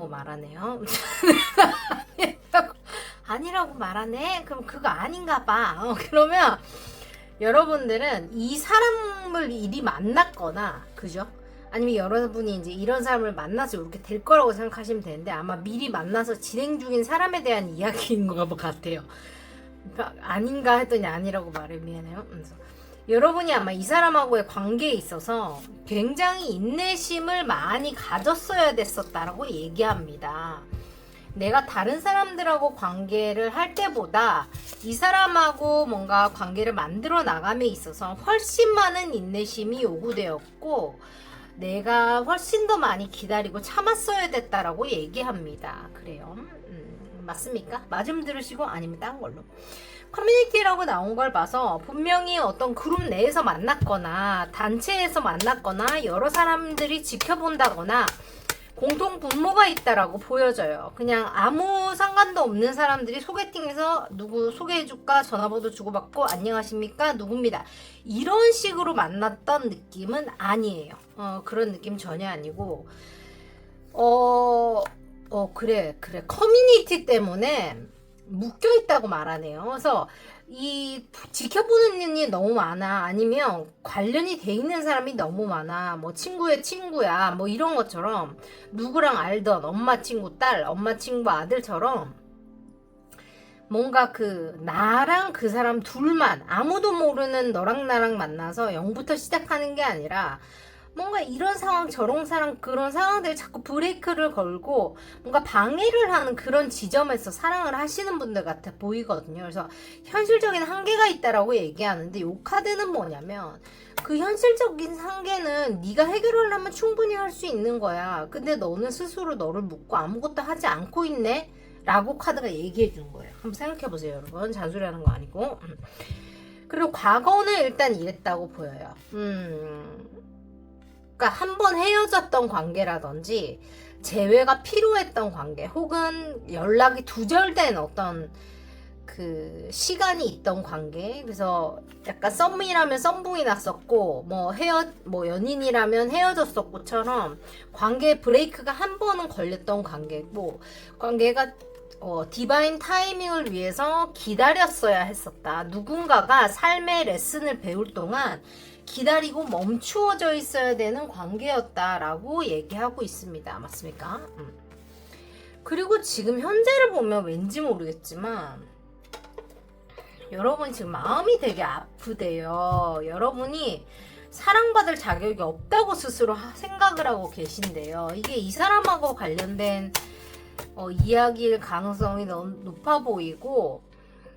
말하네요. 아니라고 말하네? 그럼 그거 아닌가 봐. 그러면 여러분들은 이 사람을 이리 만났거나, 그죠? 아니면 여러분이 이제 이런 사람을 만나서 이렇게 될 거라고 생각하시면 되는데, 아마 미리 만나서 진행 중인 사람에 대한 이야기인 것 같아요. 그러니까 아닌가 했더니 아니라고 말해. 미안해요. 그래서 여러분이 아마 이 사람하고의 관계에 있어서 굉장히 인내심을 많이 가졌어야 됐었다라고 얘기합니다. 내가 다른 사람들하고 관계를 할 때보다 이 사람하고 뭔가 관계를 만들어 나감에 있어서 훨씬 많은 인내심이 요구되었고, 내가 훨씬 더 많이 기다리고 참았어야 됐다라고 얘기합니다. 그래요. 맞습니까? 맞음 들으시고 아니면 딴 걸로. 커뮤니티라고 나온 걸 봐서 분명히 어떤 그룹 내에서 만났거나 단체에서 만났거나 여러 사람들이 지켜본다거나 공통 분모가 있다라고 보여져요. 그냥 아무 상관도 없는 사람들이 소개팅에서 누구 소개해줄까 전화번호 주고받고 안녕하십니까 누굽니다 이런 식으로 만났던 느낌은 아니에요. 그런 느낌 전혀 아니고 그래 커뮤니티 때문에 묶여있다고 말하네요. 그래서 이 지켜보는 일이 너무 많아, 아니면 관련이 돼 있는 사람이 너무 많아, 뭐 친구의 친구야 뭐 이런 것처럼, 누구랑 알던 엄마 친구 딸, 엄마 친구 아들처럼 뭔가 나랑 그 사람 둘만, 아무도 모르는 너랑 나랑 만나서 0부터 시작하는 게 아니라 뭔가 이런 상황 저런 상황 그런 상황들 자꾸 브레이크를 걸고 뭔가 방해를 하는 그런 지점에서 사랑을 하시는 분들 같아 보이거든요. 그래서 현실적인 한계가 있다라고 얘기하는데, 이 카드는 뭐냐면 그 현실적인 한계는 네가 해결을 하면 충분히 할 수 있는 거야. 근데 너는 스스로 너를 묻고 아무것도 하지 않고 있네? 라고 카드가 얘기해 준 거예요. 한번 생각해 보세요, 여러분. 잔소리하는 거 아니고. 그리고 과거는 일단 이랬다고 보여요. 그러니까 한 번 헤어졌던 관계라든지 재회가 필요했던 관계, 혹은 연락이 두절된 어떤 그 시간이 있던 관계. 그래서 약간 썸이라면 썸붕이 났었고, 뭐 연인이라면 헤어졌었고처럼 관계 브레이크가 한 번은 걸렸던 관계고, 관계가 디바인 타이밍을 위해서 기다렸어야 했었다. 누군가가 삶의 레슨을 배울 동안 기다리고 멈추어져 있어야 되는 관계였다라고 얘기하고 있습니다. 맞습니까? 그리고 지금 현재를 보면 왠지 모르겠지만 여러분이 지금 마음이 되게 아프대요. 여러분이 사랑받을 자격이 없다고 스스로 생각을 하고 계신데요. 이게 이 사람하고 관련된 이야기일 가능성이 너무 높아 보이고,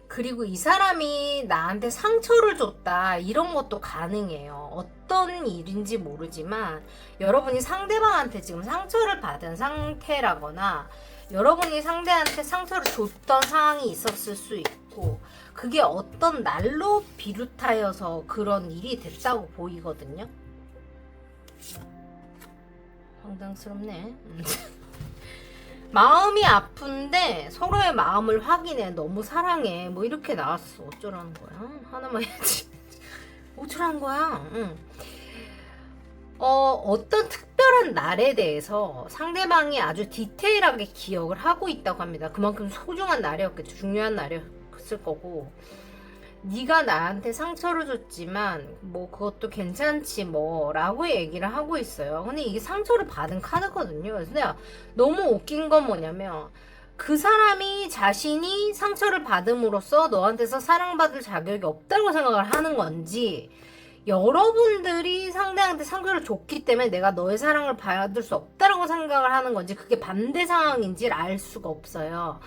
그리고 이 사람이 나한테 상처를 줬다 이런 것도 가능해요. 어떤 일인지 모르지만 여러분이 상대방한테 지금 상처를 받은 상태라거나 여러분이 상대한테 상처를 줬던 상황이 있었을 수 있고, 그게 어떤 날로 비롯하여서 그런 일이 됐다고 보이거든요. 황당스럽네. 마음이 아픈데 서로의 마음을 확인해. 너무 사랑해. 뭐 이렇게 나왔어. 어쩌라는 거야? 하나만 해야지. 어쩌라는 거야? 어떤 특별한 날에 대해서 상대방이 아주 디테일하게 기억을 하고 있다고 합니다. 그만큼 소중한 날이었겠죠. 중요한 날이었을 거고, 네가 나한테 상처를 줬지만 뭐 그것도 괜찮지 뭐 라고 얘기를 하고 있어요. 근데 이게 상처를 받은 카드거든요. 그래서 내가 너무 웃긴 건 뭐냐면, 그 사람이 자신이 상처를 받음으로써 너한테서 사랑받을 자격이 없다고 생각을 하는 건지, 여러분들이 상대한테 상처를 줬기 때문에 내가 너의 사랑을 받을 수 없다라고 생각을 하는 건지, 그게 반대 상황인지를 알 수가 없어요.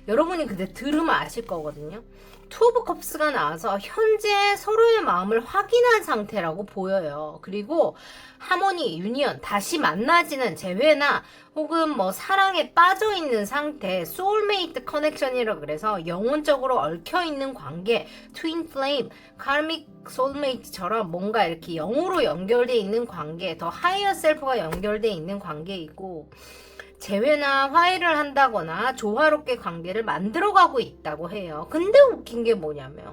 여러분이 근데 들으면 아실 거거든요. 투 오브 컵스가 나와서 현재 서로의 마음을 확인한 상태라고 보여요. 그리고 하모니, 유니언, 다시 만나지는 재회나 혹은 뭐 사랑에 빠져있는 상태, 소울메이트 커넥션이라 그래서 영혼적으로 얽혀있는 관계, 트윈 플레임, 카르믹 소울메이트처럼 뭔가 이렇게 영으로 연결되어 있는 관계, 더 하이어 셀프가 연결되어 있는 관계이고, 재회나 화해를 한다거나 조화롭게 관계를 만들어가고 있다고 해요. 근데 웃긴 게 뭐냐면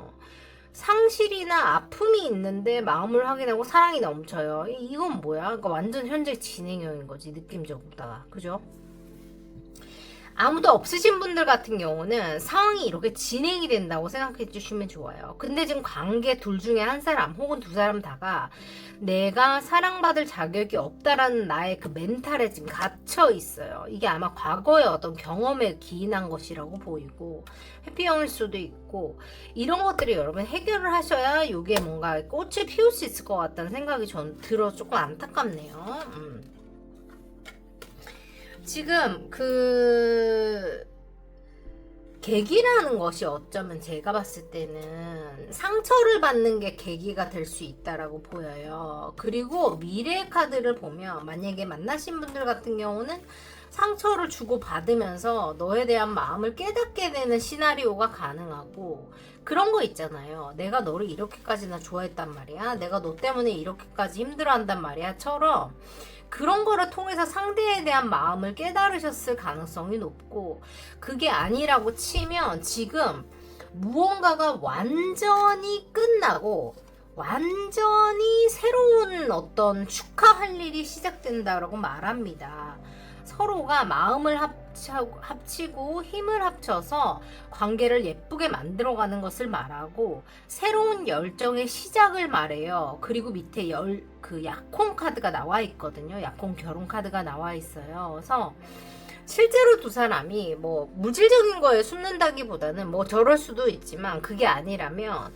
상실이나 아픔이 있는데 마음을 확인하고 사랑이 넘쳐요. 이건 뭐야? 그러니까 완전 현재 진행형인 거지, 느낌적으로다가. 그죠? 아무도 없으신 분들 같은 경우는 상황이 이렇게 진행이 된다고 생각해 주시면 좋아요. 근데 지금 관계 둘 중에 한 사람 혹은 두 사람 다가 내가 사랑받을 자격이 없다라는 나의 그 멘탈에 지금 갇혀 있어요. 이게 아마 과거의 어떤 경험에 기인한 것이라고 보이고, 해피형일 수도 있고, 이런 것들이 여러분 해결을 하셔야 이게 뭔가 꽃을 피울 수 있을 것 같다는 생각이 전 들어 조금 안타깝네요. 지금 그 계기라는 것이 어쩌면 제가 봤을 때는 상처를 받는 게 계기가 될 수 있다라고 보여요. 그리고 미래의 카드를 보면 만약에 만나신 분들 같은 경우는 상처를 주고 받으면서 너에 대한 마음을 깨닫게 되는 시나리오가 가능하고, 그런 거 있잖아요. 내가 너를 이렇게까지나 좋아했단 말이야, 내가 너 때문에 이렇게까지 힘들어한단 말이야 처럼, 그런 거를 통해서 상대에 대한 마음을 깨달으셨을 가능성이 높고, 그게 아니라고 치면 지금 무언가가 완전히 끝나고 완전히 새로운 어떤 축하할 일이 시작된다라고 말합니다. 서로가 마음을 합치고 힘을 합쳐서 관계를 예쁘게 만들어가는 것을 말하고, 새로운 열정의 시작을 말해요. 그리고 밑에 그 약혼 카드가 나와 있거든요. 약혼 결혼 카드가 나와 있어요. 그래서 실제로 두 사람이 뭐 물질적인 거에 숨는다기보다는 뭐 저럴 수도 있지만, 그게 아니라면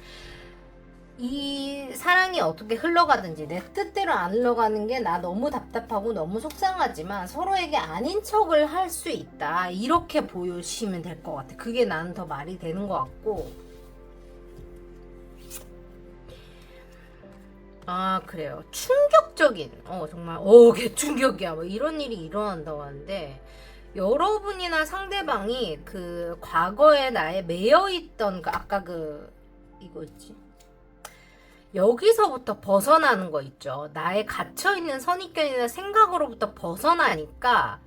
이 사랑이 어떻게 흘러가든지 내 뜻대로 안 흘러가는 게 나 너무 답답하고 너무 속상하지만 서로에게 아닌 척을 할 수 있다, 이렇게 보시면 될 것 같아. 그게 나는 더 말이 되는 것 같고. 아, 그래요. 충격적인, 정말 걔 충격이야 뭐 이런 일이 일어난다고 하는데, 여러분이나 상대방이 그 과거에 나에 매여있던 그 아까 그 이거 있지, 여기서부터 벗어나는 거 있죠. 나의 갇혀있는 선입견이나 생각으로부터 벗어나니까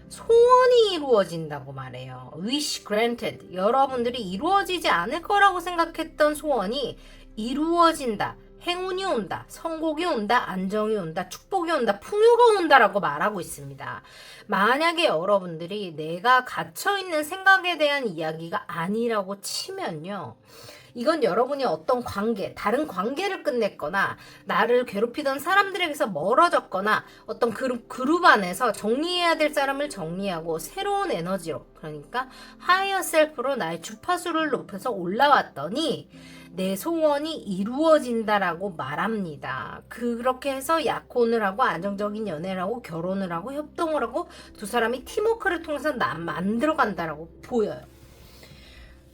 소원이 이루어진다고 말해요. wish granted. 여러분들이 이루어지지 않을 거라고 생각했던 소원이 이루어진다. 행운이 온다, 성공이 온다, 안정이 온다, 축복이 온다, 풍요가 온다라고 말하고 있습니다. 만약에 여러분들이 내가 갇혀있는 생각에 대한 이야기가 아니라고 치면요, 이건 여러분이 어떤 관계, 다른 관계를 끝냈거나 나를 괴롭히던 사람들에게서 멀어졌거나 어떤 그룹 안에서 정리해야 될 사람을 정리하고 새로운 에너지로, 그러니까 하이어 셀프로 나의 주파수를 높여서 올라왔더니 내 소원이 이루어진다라고 말합니다. 그렇게 해서 약혼을 하고 안정적인 연애를 하고 결혼을 하고 협동을 하고 두 사람이 팀워크를 통해서 만들어간다라고 보여요.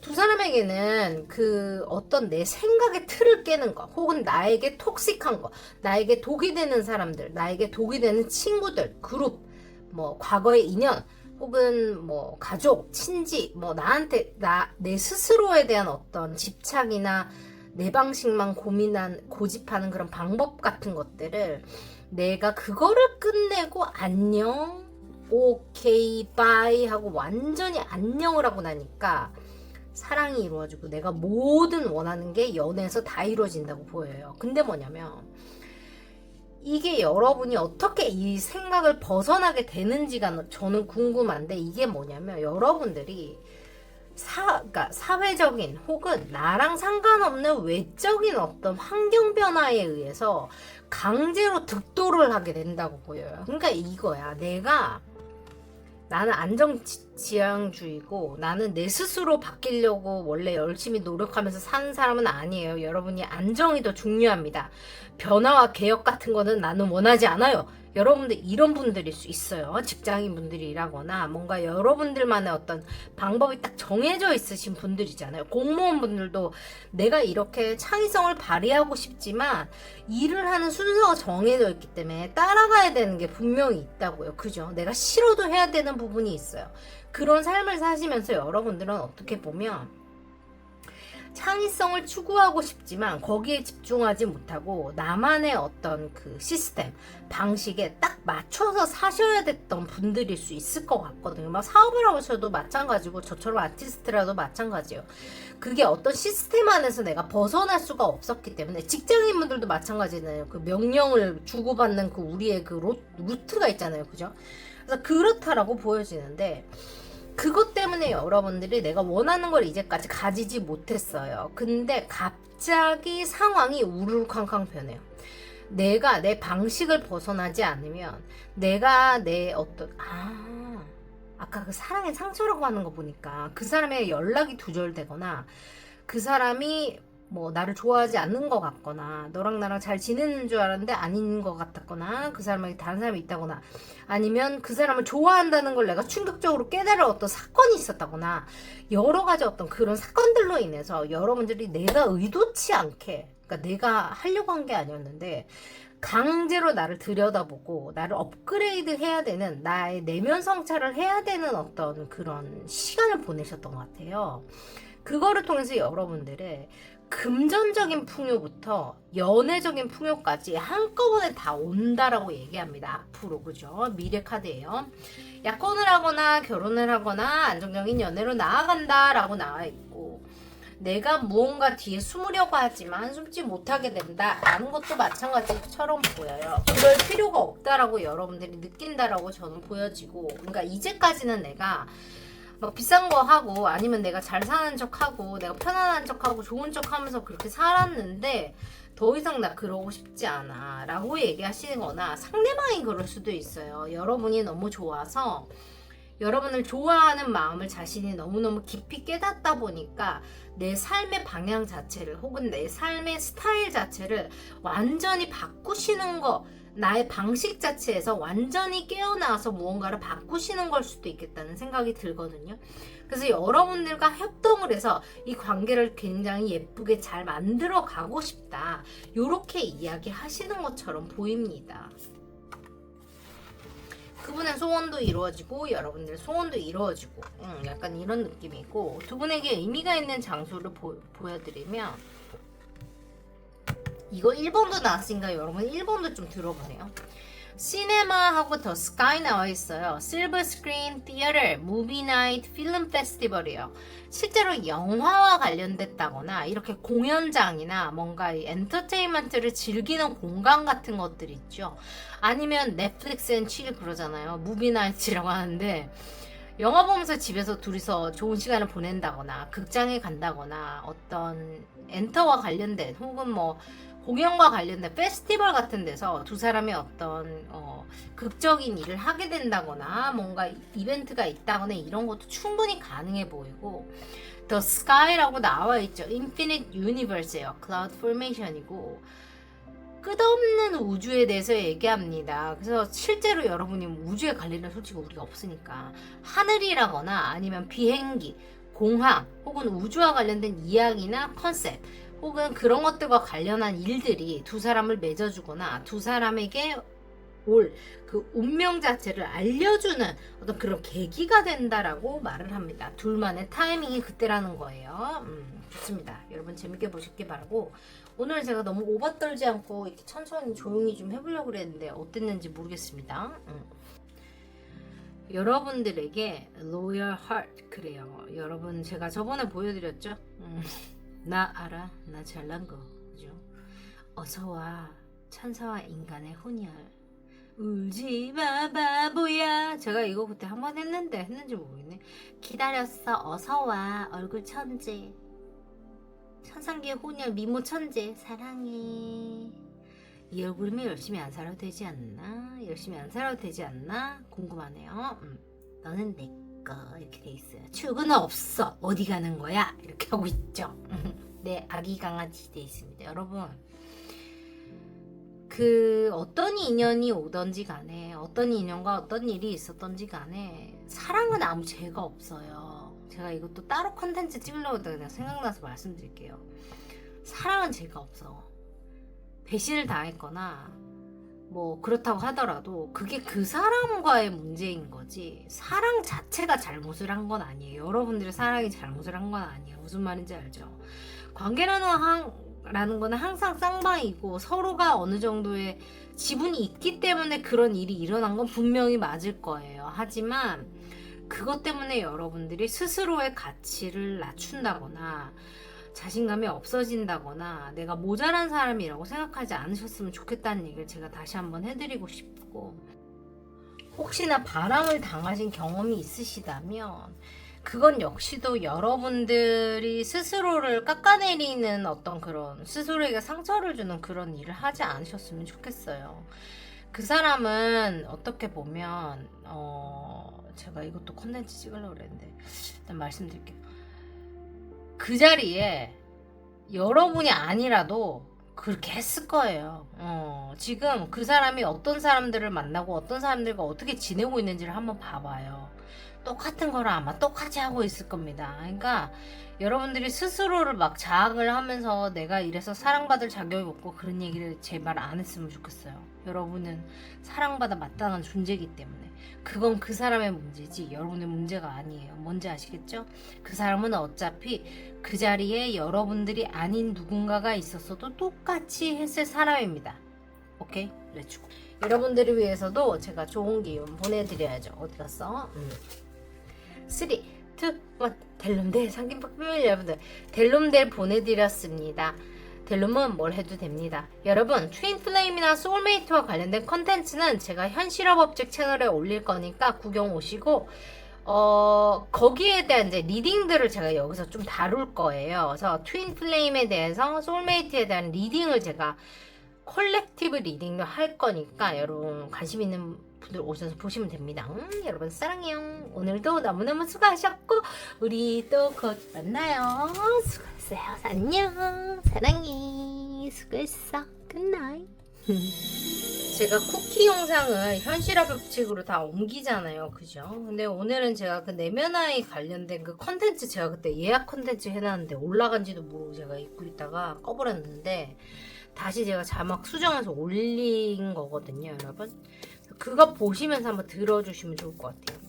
두 사람에게는 그 어떤 내 생각의 틀을 깨는 거, 혹은 나에게 톡식한 거, 나에게 독이 되는 사람들, 나에게 독이 되는 친구들, 그룹, 뭐 과거의 인연, 혹은 뭐 가족, 친지, 뭐 나한테 내 스스로에 대한 어떤 집착이나 내 방식만 고집하는 그런 방법 같은 것들을 내가 그거를 끝내고 안녕, 오케이, 바이 하고 완전히 안녕을 하고 나니까 사랑이 이루어지고 내가 모든 원하는 게 연애에서 다 이루어진다고 보여요. 근데 뭐냐면 이게 여러분이 어떻게 이 생각을 벗어나게 되는지가 저는 궁금한데, 이게 뭐냐면 여러분들이 그러니까 사회적인 혹은 나랑 상관없는 외적인 어떤 환경 변화에 의해서 강제로 득도를 하게 된다고 보여요. 그러니까 이거야. 나는 지향주의고 나는 내 스스로 바뀌려고 원래 열심히 노력하면서 사는 사람은 아니에요. 여러분이 안정이 더 중요합니다. 변화와 개혁 같은 거는 나는 원하지 않아요. 여러분들 이런 분들일 수 있어요. 직장인 분들이라거나 뭔가 여러분들만의 어떤 방법이 딱 정해져 있으신 분들이잖아요. 공무원 분들도 내가 이렇게 창의성을 발휘하고 싶지만 일을 하는 순서가 정해져 있기 때문에 따라가야 되는 게 분명히 있다고요. 그죠? 내가 싫어도 해야 되는 부분이 있어요. 그런 삶을 사시면서 여러분들은 어떻게 보면 창의성을 추구하고 싶지만 거기에 집중하지 못하고 나만의 어떤 그 시스템, 방식에 딱 맞춰서 사셔야 됐던 분들일 수 있을 것 같거든요. 막 사업을 하고 저도 마찬가지고 저처럼 아티스트라도 마찬가지예요. 그게 어떤 시스템 안에서 내가 벗어날 수가 없었기 때문에 직장인분들도 마찬가지잖아요. 그 명령을 주고받는 그 우리의 그 루트가 있잖아요. 그죠? 그래서 그렇다라고 보여지는데 그것 때문에 여러분들이 내가 원하는 걸 이제까지 가지지 못했어요. 근데 갑자기 상황이 우르르캉캉 변해요. 내가 내 방식을 벗어나지 않으면 내가 내 어떤 아까 그 사랑의 상처라고 하는 거 보니까 그 사람의 연락이 두절되거나 그 사람이 뭐 나를 좋아하지 않는 것 같거나 너랑 나랑 잘 지내는 줄 알았는데 아닌 것 같았거나 그 사람에게 다른 사람이 있다거나 아니면 그 사람을 좋아한다는 걸 내가 충격적으로 깨달은 어떤 사건이 있었다거나 여러 가지 어떤 그런 사건들로 인해서 여러분들이 내가 의도치 않게 그러니까 내가 하려고 한 게 아니었는데 강제로 나를 들여다보고 나를 업그레이드 해야 되는 나의 내면 성찰을 해야 되는 어떤 그런 시간을 보내셨던 것 같아요. 그거를 통해서 여러분들의 금전적인 풍요부터 연애적인 풍요까지 한꺼번에 다 온다라고 얘기합니다. 앞으로 그죠? 미래 카드예요. 약혼을 하거나 결혼을 하거나 안정적인 연애로 나아간다라고 나와 있고 내가 무언가 뒤에 숨으려고 하지만 숨지 못하게 된다라는 것도 마찬가지처럼 보여요. 그럴 필요가 없다라고 여러분들이 느낀다라고 저는 보여지고 그러니까 이제까지는 내가 막 비싼 거 하고 아니면 내가 잘 사는 척 하고 내가 편안한 척 하고 좋은 척 하면서 그렇게 살았는데 더 이상 나 그러고 싶지 않아 라고 얘기하시거나 상대방이 그럴 수도 있어요. 여러분이 너무 좋아서 여러분을 좋아하는 마음을 자신이 너무너무 깊이 깨닫다 보니까 내 삶의 방향 자체를 혹은 내 삶의 스타일 자체를 완전히 바꾸시는 거 나의 방식 자체에서 완전히 깨어나서 무언가를 바꾸시는 걸 수도 있겠다는 생각이 들거든요. 그래서 여러분들과 협동을 해서 이 관계를 굉장히 예쁘게 잘 만들어 가고 싶다. 요렇게 이야기하시는 것처럼 보입니다. 그분의 소원도 이루어지고 여러분들의 소원도 이루어지고 약간 이런 느낌이고 두 분에게 의미가 있는 장소를 보여드리면 이거 1번도 나왔으니까 여러분 1번도 좀 들어보세요. 시네마하고 더 스카이 나와 있어요. 실버 스크린 티어터 무비 나이트 필름 페스티벌이에요. 실제로 영화와 관련됐다거나 이렇게 공연장이나 뭔가 이 엔터테인먼트를 즐기는 공간 같은 것들 있죠. 아니면 넷플릭스 앤 칠 그러잖아요. 무비 나이트라고 하는데 영화 보면서 집에서 둘이서 좋은 시간을 보낸다거나 극장에 간다거나 어떤 엔터와 관련된 혹은 뭐 공연과 관련된 페스티벌 같은 데서 두 사람의 어떤 극적인 일을 하게 된다거나 뭔가 이벤트가 있다거나 이런 것도 충분히 가능해 보이고 The Sky라고 나와 있죠. Infinite Universe예요. Cloud Formation이고 끝없는 우주에 대해서 얘기합니다. 그래서 실제로 여러분이 우주에 관련은 솔직히 우리가 없으니까 하늘이라거나 아니면 비행기, 공항 혹은 우주와 관련된 이야기나 컨셉 혹은 그런 것들과 관련한 일들이 두 사람을 맺어주거나 두 사람에게 올 그 운명 자체를 알려주는 어떤 그런 계기가 된다라고 말을 합니다. 둘만의 타이밍이 그때라는 거예요. 좋습니다. 여러분 재밌게 보셨길 바라고 오늘 제가 너무 오버 떨지 않고 이렇게 천천히 조용히 좀 해보려고 그랬는데 어땠는지 모르겠습니다. 여러분들에게 Loyal Heart 그래요. 여러분 제가 저번에 보여드렸죠? 나 알아. 나 잘난 거. 그죠? 어서와. 천사와 인간의 혼혈. 울지마 바보야. 제가 이거 그때 한번 했는지 모르겠네. 기다렸어. 어서와. 얼굴 천재. 천상계의 혼혈 미모 천재. 사랑해. 이 얼굴이면 열심히 안 살아도 되지 않나? 열심히 안 살아도 되지 않나? 궁금하네요. 너는 내 work 이렇게 돼 있어요. 출근은 없어. 어디 가는 거야? 이렇게 하고 있죠. 네, 아기 강아지 돼 있습니다. 여러분, 그 어떤 인연이 오던지 간에, 어떤 인연과 어떤 일이 있었던지 간에 사랑은 아무 죄가 없어요. 제가 이것도 따로 컨텐츠 찍으려고 그냥 생각나서 말씀드릴게요. 사랑은 죄가 없어. 배신을 당했거나 뭐 그렇다고 하더라도 그게 그 사람과의 문제인 거지, 사랑 자체가 잘못을 한 건 아니에요. 여러분들의 사랑이 잘못을 한 건 아니에요. 무슨 말인지 알죠? 관계라는 거는 항상 쌍방이고 서로가 어느 정도의 지분이 있기 때문에 그런 일이 일어난 건 분명히 맞을 거예요. 하지만 그것 때문에 여러분들이 스스로의 가치를 낮춘다거나 자신감이 없어진다거나 내가 모자란 사람이라고 생각하지 않으셨으면 좋겠다는 얘기를 제가 다시 한번 해드리고 싶고, 혹시나 바람을 당하신 경험이 있으시다면 그건 역시도 여러분들이 스스로를 깎아내리는 어떤 그런, 스스로에게 상처를 주는 그런 일을 하지 않으셨으면 좋겠어요. 그 사람은 어떻게 보면 제가 이것도 콘텐츠 찍으려고 그랬는데 일단 말씀드릴게요. 그 자리에 여러분이 아니라도 그렇게 했을 거예요. 지금 그 사람이 어떤 사람들을 만나고 어떤 사람들과 어떻게 지내고 있는지를 한번 봐봐요. 똑같은 거를 아마 똑같이 하고 있을 겁니다. 그러니까 여러분들이 스스로를 막 자학을 하면서 내가 이래서 사랑받을 자격이 없고 그런 얘기를 제발 안 했으면 좋겠어요. 여러분은 사랑받아 마땅한 존재이기 때문에 그건 그 사람의 문제지 여러분의 문제가 아니에요. 뭔지 아시겠죠? 그 사람은 어차피 그 자리에 여러분들이 아닌 누군가가 있었어도 똑같이 했을 사람입니다. 오케이? 렛츠고. 여러분들을 위해서도 제가 좋은 기운 보내드려야죠. 어디 갔어? 3, 2, 1 델룸델 상김밥 패밀리 여러분들, 델룸델 보내드렸습니다. 델룸은 뭘 해도 됩니다. 여러분, 트윈플레임이나 소울메이트와 관련된 컨텐츠는 제가 현실화법칙 채널에 올릴 거니까 구경 오시고, 거기에 대한 이제 리딩들을 제가 여기서 좀 다룰 거예요. 그래서 트윈플레임에 대해서, 소울메이트에 대한 리딩을 제가 콜렉티브 리딩을 할 거니까 여러분 관심 있는 분들 오셔서 보시면 됩니다. 여러분 사랑해요. 오늘도 너무너무 수고하셨고 우리 또 곧 만나요. 수고했어요. 안녕. 사랑해. 수고했어. 굿나잇. 제가 쿠키 영상을 현실화 법칙으로 다 옮기잖아요. 그죠? 근데 오늘은 제가 그 내면아이 관련된 그 컨텐츠 제가 그때 예약 컨텐츠 해놨는데 올라간지도 모르고 제가 입고 있다가 꺼버렸는데 다시 제가 자막 수정해서 올린 거거든요, 여러분. 그거 보시면서 한번 들어주시면 좋을 것 같아요.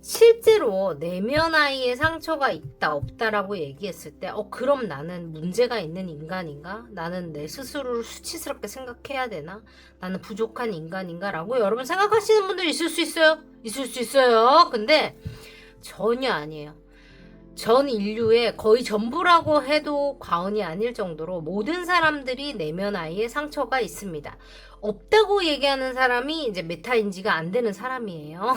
실제로 내면 아이의 상처가 있다, 없다라고 얘기했을 때, 그럼 나는 문제가 있는 인간인가? 나는 내 스스로를 수치스럽게 생각해야 되나? 나는 부족한 인간인가? 라고 여러분 생각하시는 분들 있을 수 있어요. 있을 수 있어요. 근데 전혀 아니에요. 전 인류의 거의 전부라고 해도 과언이 아닐 정도로 모든 사람들이 내면 아이의 상처가 있습니다. 없다고 얘기하는 사람이 이제 메타인지가 안 되는 사람이에요.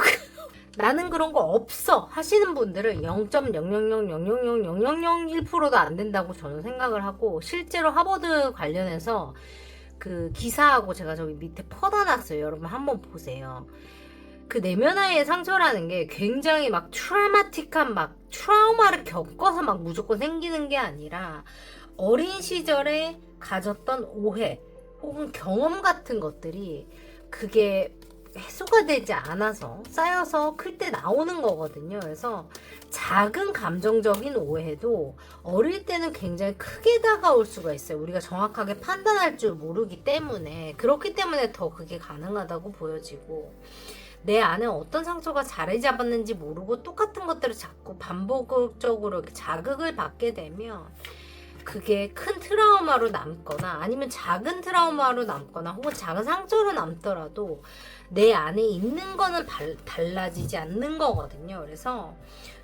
나는 그런 거 없어 하시는 분들은 0.00000001%도 안 된다고 저는 생각을 하고, 실제로 하버드 관련해서 그 기사하고 제가 저기 밑에 퍼다놨어요. 여러분 한번 보세요. 그 내면아이의 상처라는 게 굉장히 막 트라우마틱한 막 트라우마를 겪어서 막 무조건 생기는 게 아니라 어린 시절에 가졌던 오해 혹은 경험 같은 것들이 그게 해소가 되지 않아서 쌓여서 클 때 나오는 거거든요. 그래서 작은 감정적인 오해도 어릴 때는 굉장히 크게 다가올 수가 있어요. 우리가 정확하게 판단할 줄 모르기 때문에, 그렇기 때문에 더 그게 가능하다고 보여지고, 내 안에 어떤 상처가 자리 잡았는지 모르고 똑같은 것들을 자꾸 반복적으로 이렇게 자극을 받게 되면 그게 큰 트라우마로 남거나 아니면 작은 트라우마로 남거나 혹은 작은 상처로 남더라도 내 안에 있는 거는 달라지지 않는 거거든요. 그래서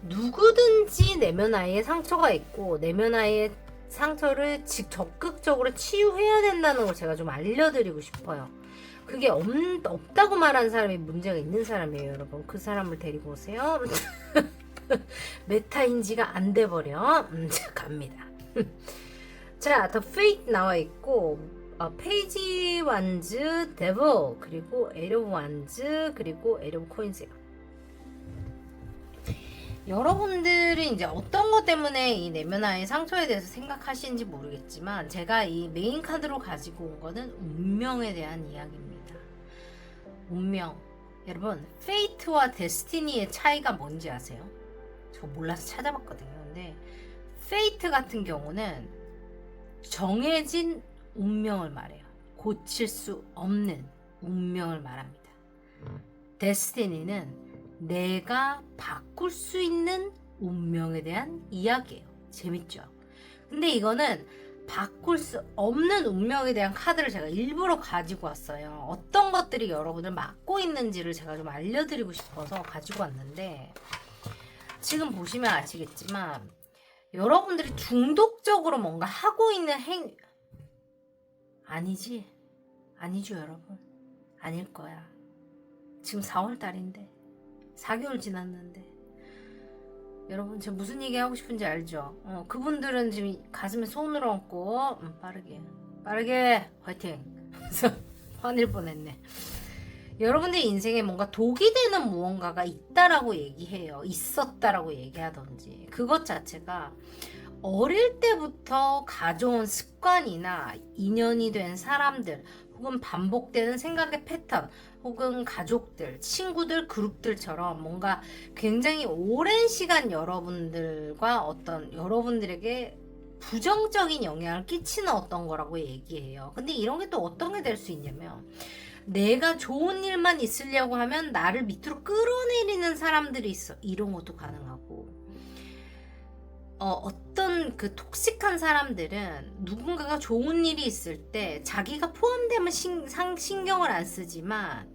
누구든지 내면 아이의 상처가 있고 내면 아이의 상처를 적극적으로 치유해야 된다는 걸 제가 좀 알려드리고 싶어요. 그게 없다고 말하는 사람이 문제가 있는 사람이에요, 여러분. 그 사람을 데리고 오세요. 메타인지가 안 돼버려. 갑니다. 자, The Fate 나와 있고, 페이지 완즈, 데블, 그리고 에러 완즈, 그리고 에러 코인스요. 여러분들이 이제 어떤 것 때문에 이 내면화의 상처에 대해서 생각하시는지 모르겠지만 제가 이 메인 카드로 가지고 온 거는 운명에 대한 이야기입니다. 운명. 여러분, 페이트와 데스티니의 차이가 뭔지 아세요? 저 몰라서 찾아봤거든요. 근데 페이트 같은 경우는 정해진 운명을 말해요. 고칠 수 없는 운명을 말합니다. 데스티니는 내가 바꿀 수 있는 운명에 대한 이야기예요. 재밌죠? 근데 이거는 바꿀 수 없는 운명에 대한 카드를 제가 일부러 가지고 왔어요. 어떤 것들이 여러분을 막고 있는지를 제가 좀 알려드리고 싶어서 가지고 왔는데, 지금 보시면 아시겠지만 여러분들이 중독적으로 뭔가 하고 있는 아니죠 여러분. 아닐 거야. 지금 4월 달인데 4개월 지났는데 여러분 제가 무슨 얘기 하고 싶은지 알죠? 그분들은 지금 가슴에 손을 얹고 빠르게 화이팅 그래서 화낼 뻔했네. 여러분들 인생에 뭔가 독이 되는 무언가가 있다라고 얘기해요. 있었다라고 얘기하던지 그것 자체가 어릴 때부터 가져온 습관이나 인연이 된 사람들 혹은 반복되는 생각의 패턴 혹은 가족들, 친구들, 그룹들처럼 뭔가 굉장히 오랜 시간 여러분들과 어떤 여러분들에게 부정적인 영향을 끼치는 어떤 거라고 얘기해요. 근데 이런 게 또 어떤 게 될 수 있냐면 내가 좋은 일만 있으려고 하면 나를 밑으로 끌어내리는 사람들이 있어. 이런 것도 가능하고 어떤 그 톡식한 사람들은 누군가가 좋은 일이 있을 때 자기가 포함되면 신경을 안 쓰지만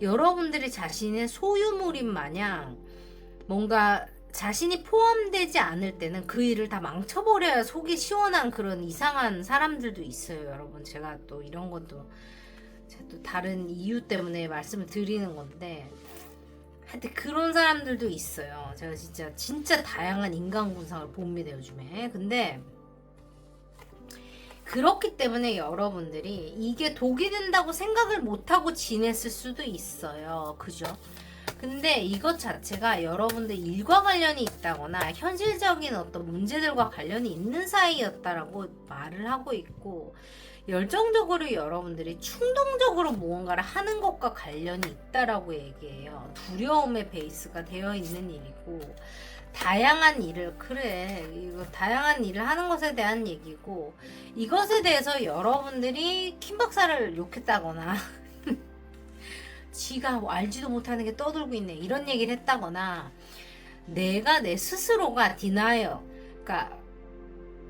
여러분들이 자신의 소유물인 마냥 뭔가 자신이 포함되지 않을 때는 그 일을 다 망쳐버려야 속이 시원한 그런 이상한 사람들도 있어요. 여러분 제가 또 이런 것도 제가 또 다른 이유 때문에 말씀을 드리는 건데 하여튼 그런 사람들도 있어요. 제가 진짜 다양한 인간 군상을 봅니다 요즘에. 근데 그렇기 때문에 여러분들이 이게 독이 된다고 생각을 못하고 지냈을 수도 있어요. 그죠? 근데 이것 자체가 여러분들 일과 관련이 있다거나 현실적인 어떤 문제들과 관련이 있는 사이였다라고 말을 하고 있고, 열정적으로 여러분들이 충동적으로 무언가를 하는 것과 관련이 있다라고 얘기해요. 두려움의 베이스가 되어 있는 일이고, 다양한 일을 이거 다양한 일을 하는 것에 대한 얘기고, 이것에 대해서 여러분들이 킴 박사를 욕했다거나 지가 알지도 못하는 게 떠들고 있네 이런 얘기를 했다거나, 내가 내 스스로가 디나이어, 그러니까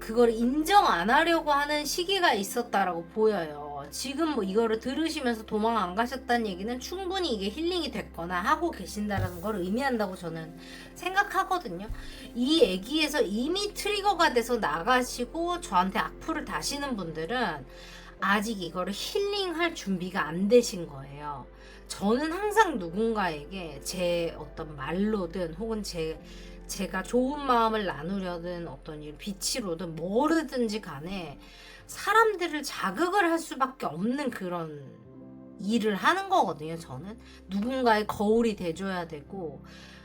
그걸 인정 안 하려고 하는 시기가 있었다라고 보여요. 지금 뭐 이거를 들으시면서 도망 안 가셨다는 얘기는 충분히 이게 힐링이 됐거나 하고 계신다라는 걸 의미한다고 저는 생각하거든요. 이 얘기에서 이미 트리거가 돼서 나가시고 저한테 악플을 다시는 분들은 아직 이거를 힐링할 준비가 안 되신 거예요. 저는 항상 누군가에게 제 어떤 말로든 혹은 제가 좋은 마음을 나누려든 어떤 일, 빛으로든 뭐르든지 간에 사람들을 자극을 할 수밖에 없는 그런 일을 하는 거거든요. 저는 누군가의 거울이 돼줘야 되고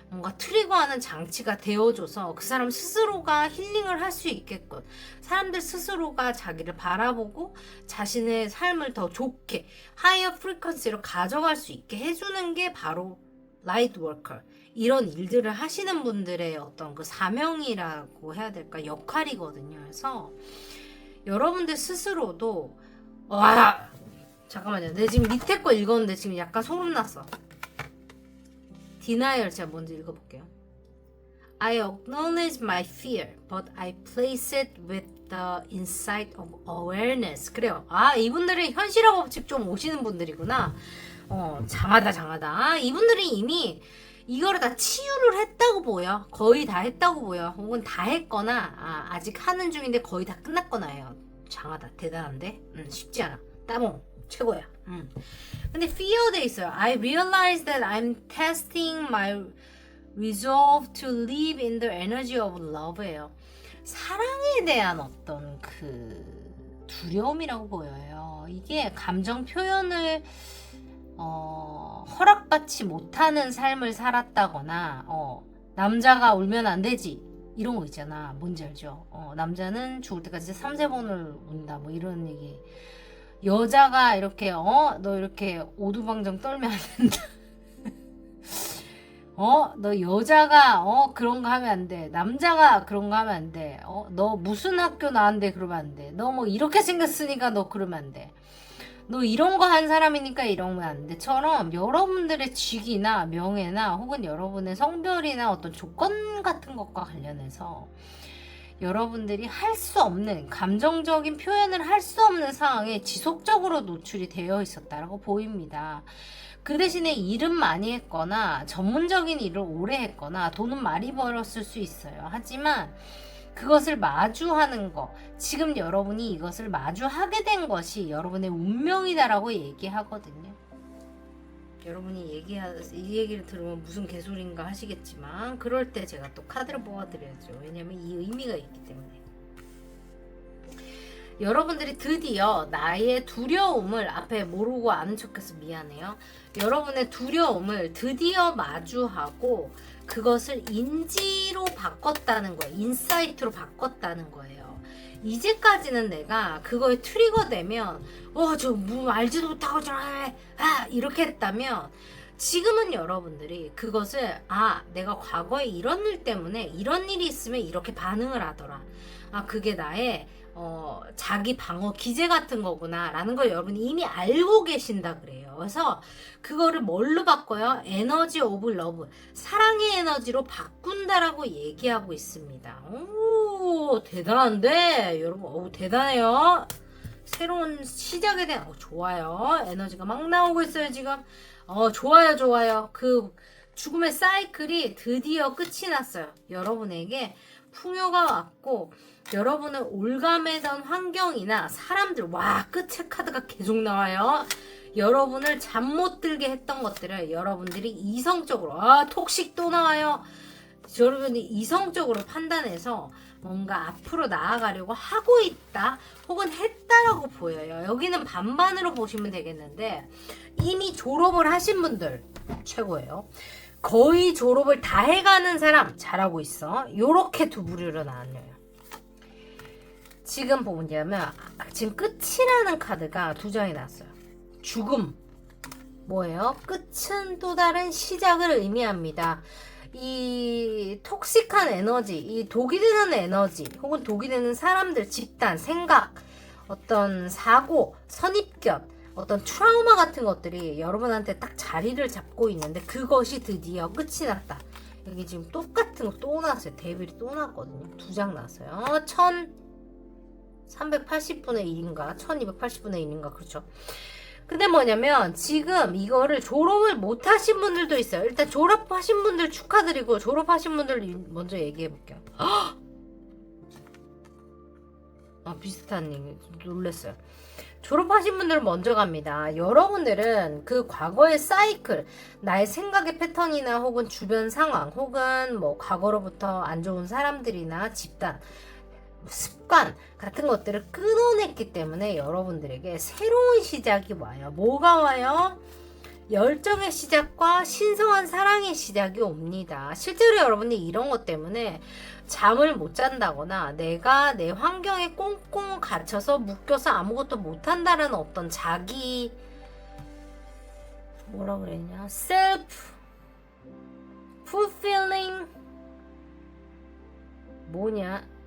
뭔가 트리거하는 장치가 되어줘서 그 사람 스스로가 힐링을 할 수 있게끔, 사람들 스스로가 자기를 바라보고 자신의 삶을 더 좋게 하이어 프리퀀시로 가져갈 수 있게 해주는 게 바로 라이트 워커, 이런 일들을 하시는 분들의 어떤 그 사명이라고 해야 될까, 역할이거든요. 그래서 여러분들 스스로도 와 잠깐만요, 내 지금 밑에 거 읽었는데 지금 약간 소름 났어. 디나이얼 제가 먼저 읽어볼게요. I acknowledge my fear, but I place it with the insight of awareness. 그래요. 아, 이분들은 현실화 법칙 좀 오시는 분들이구나. 장하다. 이분들이 이미 이거를 다 치유를 했다고 보여. 거의 다 했다고 보여. 혹은 다 했거나 아직 하는 중인데 거의 다 끝났거나 해요. 장하다. 대단한데? 쉽지 않아. 따봉. 최고야. 근데 fear 돼 있어요. I realize that I'm testing my resolve to live in the energy of love예요. 사랑에 대한 어떤 그 두려움이라고 보여요. 이게 감정 표현을 허락받지 못하는 삶을 살았다거나 남자가 울면 안 되지. 이런 거 있잖아. 뭔지 알죠? 남자는 죽을 때까지 3-4번을 운다. 뭐 이런 얘기. 여자가 이렇게 너 이렇게 오두방정 떨면 안 된다. 너 여자가 그런 거 하면 안 돼. 남자가 그런 거 하면 안 돼. 너 무슨 학교 나왔는데 그러면 안 돼. 너 뭐 이렇게 생겼으니까 너 그러면 안 돼. 너 이런 거 한 사람이니까 이러면 안 돼. 처럼 여러분들의 직위나 명예나 혹은 여러분의 성별이나 어떤 조건 같은 것과 관련해서 여러분들이 할 수 없는 감정적인 표현을 할 수 없는 상황에 지속적으로 노출이 되어 있었다라고 보입니다. 그 대신에 일은 많이 했거나 전문적인 일을 오래 했거나 돈은 많이 벌었을 수 있어요. 하지만 그것을 마주하는 거, 지금 여러분이 이것을 마주하게 된 것이 여러분의 운명이다라고 얘기하거든요. 여러분이 이 얘기를 들으면 무슨 개소리인가 하시겠지만 그럴 때 제가 또 카드를 뽑아드려야죠. 왜냐면 이 의미가 있기 때문에. 여러분들이 드디어 나의 두려움을 앞에 모르고 아는 척해서 미안해요. 여러분의 두려움을 드디어 마주하고 그것을 인지로 바꿨다는 거예요. 인사이트로 바꿨다는 거예요. 이제까지는 내가 그거에 트리거 되면 저 뭐 알지도 못하고 이렇게 했다면 지금은 여러분들이 그것을 내가 과거에 이런 일 때문에 이런 일이 있으면 이렇게 반응을 하더라. 그게 나의 자기 방어 기제 같은 거구나 라는 걸 여러분이 이미 알고 계신다 그래요. 그래서 그거를 뭘로 바꿔요? 에너지 오브 러브, 사랑의 에너지로 바꾼다라고 얘기하고 있습니다. 오, 대단한데 여러분, 대단해요. 새로운 시작에 대한 좋아요. 에너지가 막 나오고 있어요 지금. 좋아요. 그 죽음의 사이클이 드디어 끝이 났어요. 여러분에게 풍요가 왔고 여러분을 올가매던 환경이나 사람들, 끝의 카드가 계속 나와요. 여러분을 잠 못 들게 했던 것들을 여러분들이 이성적으로, 톡식 또 나와요. 여러분이 이성적으로 판단해서 뭔가 앞으로 나아가려고 하고 있다 혹은 했다라고 보여요. 여기는 반반으로 보시면 되겠는데 이미 졸업을 하신 분들 최고예요. 거의 졸업을 다 해가는 사람 잘하고 있어. 요렇게 두 부류로 나뉘어요. 지금 보면 지금 끝이라는 카드가 두 장이 나왔어요. 죽음. 뭐예요? 끝은 또 다른 시작을 의미합니다. 이 톡식한 에너지, 이 독이 되는 에너지, 혹은 독이 되는 사람들, 집단, 생각, 어떤 사고, 선입견, 어떤 트라우마 같은 것들이 여러분한테 딱 자리를 잡고 있는데 그것이 드디어 끝이 났다. 여기 지금 똑같은 거 또 나왔어요. 데빌이 또 나왔거든요. 두 장 나왔어요. 1380분의 1인가 1280분의 1인가 그렇죠. 근데 뭐냐면 지금 이거를 졸업을 못 하신 분들도 있어요. 일단 졸업하신 분들 축하드리고 졸업하신 분들 먼저 얘기해 볼게요. 비슷한 얘기 놀랐어요. 졸업하신 분들은 먼저 갑니다. 여러분들은 그 과거의 사이클, 나의 생각의 패턴이나 혹은 주변 상황, 혹은 뭐 과거로부터 안 좋은 사람들이나 집단, 습관 같은 것들을 끊어냈기 때문에 여러분들에게 새로운 시작이 와요. 뭐가 와요? 열정의 시작과 신성한 사랑의 시작이 옵니다. 실제로 여러분이 이런 것 때문에 잠을 못 잔다거나 내가 내 환경에 꽁꽁 갇혀서 묶여서 아무것도 못한다는 어떤 자기 뭐라 그랬냐? self fulfilling 뭐냐?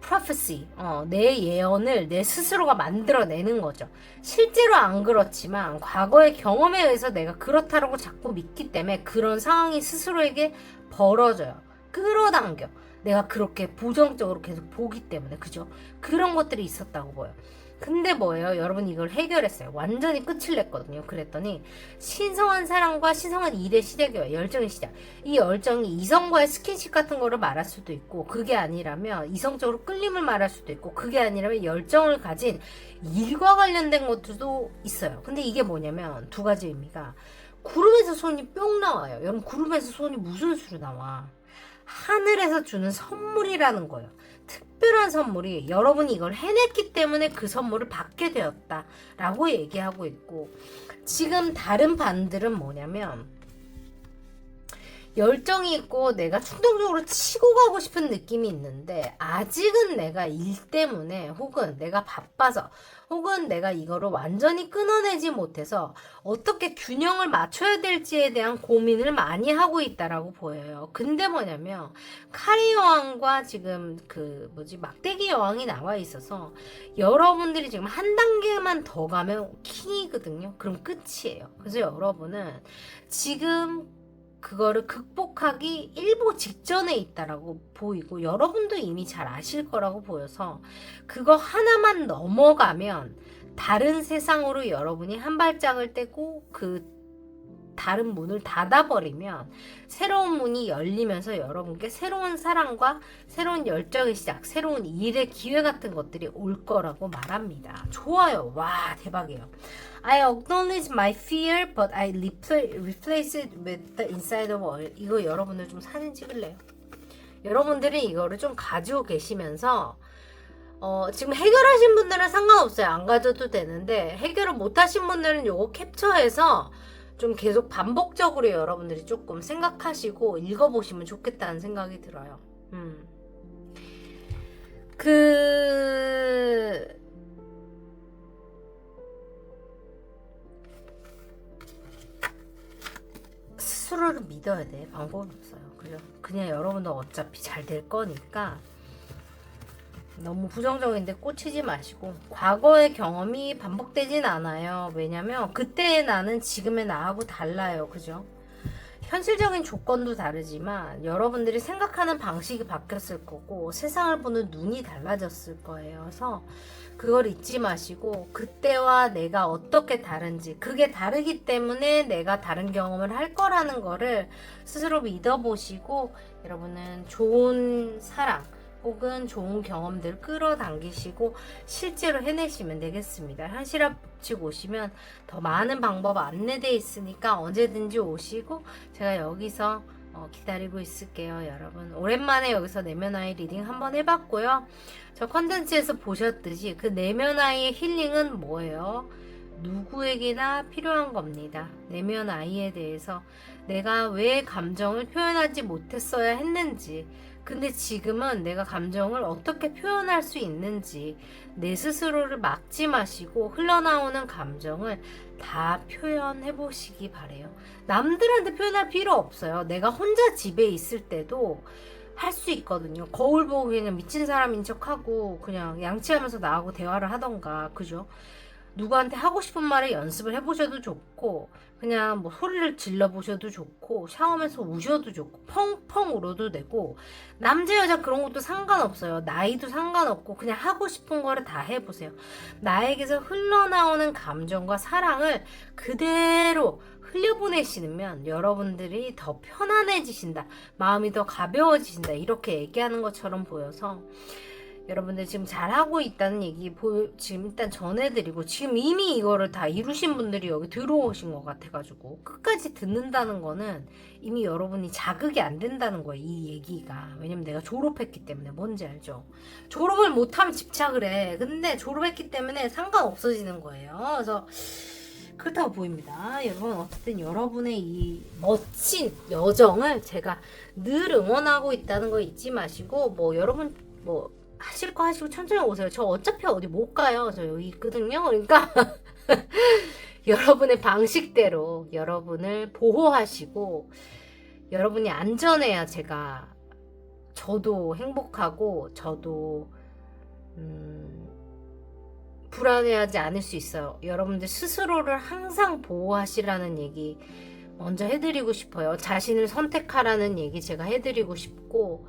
prophecy, 내 예언을 내 스스로가 만들어내는 거죠. 실제로 안 그렇지만 과거의 경험에 의해서 내가 그렇다라고 자꾸 믿기 때문에 그런 상황이 스스로에게 벌어져요. 끌어당겨. 내가 그렇게 부정적으로 계속 보기 때문에, 그죠? 그런 것들이 있었다고 보여요. 근데 뭐예요? 여러분 이걸 해결했어요. 완전히 끝을 냈거든요. 그랬더니 신성한 사랑과 신성한 일의 시작이에요. 열정의 시작. 이 열정이 이성과의 스킨십 같은 거를 말할 수도 있고, 그게 아니라면 이성적으로 끌림을 말할 수도 있고, 그게 아니라면 열정을 가진 일과 관련된 것들도 있어요. 근데 이게 뭐냐면 두 가지 의미가, 구름에서 손이 뿅 나와요. 여러분 구름에서 손이 무슨 수로 나와? 하늘에서 주는 선물이라는 거예요. 특별한 선물이, 여러분이 이걸 해냈기 때문에 그 선물을 받게 되었다 라고 얘기하고 있고, 지금 다른 반들은 뭐냐면 열정이 있고 내가 충동적으로 치고 가고 싶은 느낌이 있는데 아직은 내가 일 때문에 혹은 내가 바빠서 혹은 내가 이거를 완전히 끊어내지 못해서 어떻게 균형을 맞춰야 될지에 대한 고민을 많이 하고 있다라고 보여요. 근데 뭐냐면 카리 여왕과 지금 그 막대기 여왕이 나와 있어서 여러분들이 지금 한 단계만 더 가면 킹이거든요. 그럼 끝이에요. 그래서 여러분은 지금 그거를 극복하기 일보 직전에 있다라고 보이고 여러분도 이미 잘 아실 거라고 보여서 그거 하나만 넘어가면 다른 세상으로 여러분이 한 발짝을 떼고 그 다른 문을 닫아버리면 새로운 문이 열리면서 여러분께 새로운 사랑과 새로운 열정의 시작, 새로운 일의 기회 같은 것들이 올 거라고 말합니다. 좋아요. 와, 대박이에요. I acknowledge my fear, but I replace it with the inside of all. 이거 여러분들 좀 사진 찍을래요? 여러분들이 이거를 좀 가지고 계시면서 지금 해결하신 분들은 상관없어요. 안 가져도 되는데 해결을 못하신 분들은 요거 캡처해서 좀 계속 반복적으로 여러분들이 조금 생각하시고 읽어보시면 좋겠다는 생각이 들어요. 스스로를 믿어야 돼. 방법은 없어요. 그냥 여러분도 어차피 잘 될 거니까 너무 부정적인데 꽂히지 마시고 과거의 경험이 반복되진 않아요. 왜냐면 그때의 나는 지금의 나하고 달라요. 그죠? 현실적인 조건도 다르지만 여러분들이 생각하는 방식이 바뀌었을 거고 세상을 보는 눈이 달라졌을 거예요. 그래서 그걸 잊지 마시고 그때와 내가 어떻게 다른지 그게 다르기 때문에 내가 다른 경험을 할 거라는 거를 스스로 믿어보시고 여러분은 좋은 사랑 혹은 좋은 경험들 끌어당기시고 실제로 해내시면 되겠습니다. 현실합치고 오시면 더 많은 방법 안내되어 있으니까 언제든지 오시고 제가 여기서 기다리고 있을게요. 여러분 오랜만에 여기서 내면아이 리딩 한번 해봤고요. 저 컨텐츠에서 보셨듯이 그 내면아이의 힐링은 뭐예요? 누구에게나 필요한 겁니다. 내면아이에 대해서 내가 왜 감정을 표현하지 못했어야 했는지 근데 지금은 내가 감정을 어떻게 표현할 수 있는지 내 스스로를 막지 마시고 흘러나오는 감정을 다 표현해 보시기 바래요. 남들한테 표현할 필요 없어요. 내가 혼자 집에 있을 때도 할 수 있거든요. 거울 보고 그냥 미친 사람인 척하고 그냥 양치하면서 나하고 대화를 하던가 그죠? 누구한테 하고 싶은 말을 연습을 해보셔도 좋고 그냥 뭐 소리를 질러보셔도 좋고 샤워하면서 우셔도 좋고 펑펑 울어도 되고 남자 여자 그런 것도 상관없어요. 나이도 상관없고 그냥 하고 싶은 거를 다 해보세요. 나에게서 흘러나오는 감정과 사랑을 그대로 흘려보내시면 여러분들이 더 편안해지신다. 마음이 더 가벼워지신다. 이렇게 얘기하는 것처럼 보여서 여러분들 지금 잘하고 있다는 얘기 지금 일단 전해드리고 지금 이미 이거를 다 이루신 분들이 여기 들어오신 것 같아가지고 끝까지 듣는다는 거는 이미 여러분이 자극이 안 된다는 거예요. 이 얘기가. 왜냐면 내가 졸업했기 때문에 뭔지 알죠? 졸업을 못하면 집착을 해. 근데 졸업했기 때문에 상관없어지는 거예요. 그래서 그렇다고 보입니다. 여러분 어쨌든 여러분의 이 멋진 여정을 제가 늘 응원하고 있다는 거 잊지 마시고 뭐 여러분 뭐 하실 거 하시고 천천히 오세요. 저 어차피 어디 못 가요. 저 여기 있거든요. 그러니까 여러분의 방식대로 여러분을 보호하시고 여러분이 안전해야 저도 행복하고 저도 불안해하지 않을 수 있어요. 여러분들 스스로를 항상 보호하시라는 얘기 먼저 해드리고 싶어요. 자신을 선택하라는 얘기 제가 해드리고 싶고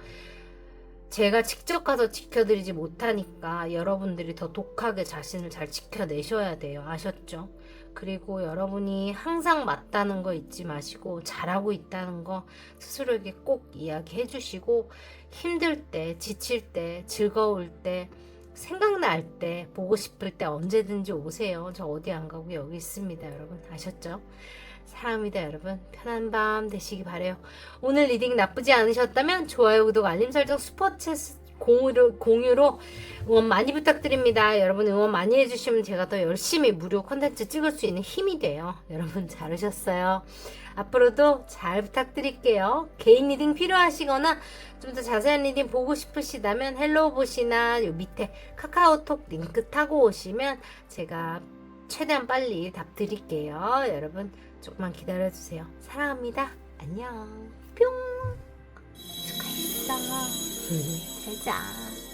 제가 직접 가서 지켜드리지 못하니까 여러분들이 더 독하게 자신을 잘 지켜내셔야 돼요. 아셨죠? 그리고 여러분이 항상 맞다는 거 잊지 마시고 잘하고 있다는 거 스스로에게 꼭 이야기해 주시고 힘들 때, 지칠 때, 즐거울 때, 생각날 때, 보고 싶을 때 언제든지 오세요. 저 어디 안 가고 여기 있습니다. 여러분 아셨죠? 사랑합니다. 여러분 편한 밤 되시기 바래요. 오늘 리딩 나쁘지 않으셨다면 좋아요, 구독, 알림 설정, 슈퍼챗 공유로 응원 많이 부탁드립니다. 여러분 응원 많이 해주시면 제가 더 열심히 무료 콘텐츠 찍을 수 있는 힘이 돼요. 여러분 잘하셨어요. 앞으로도 잘 부탁드릴게요. 개인 리딩 필요하시거나 좀 더 자세한 리딩 보고 싶으시다면 헬로우봇이나 요 밑에 카카오톡 링크 타고 오시면 제가 최대한 빨리 답 드릴게요. 여러분 조금만 기다려주세요. 사랑합니다. 안녕. 뿅. 축하했어. 잘 자.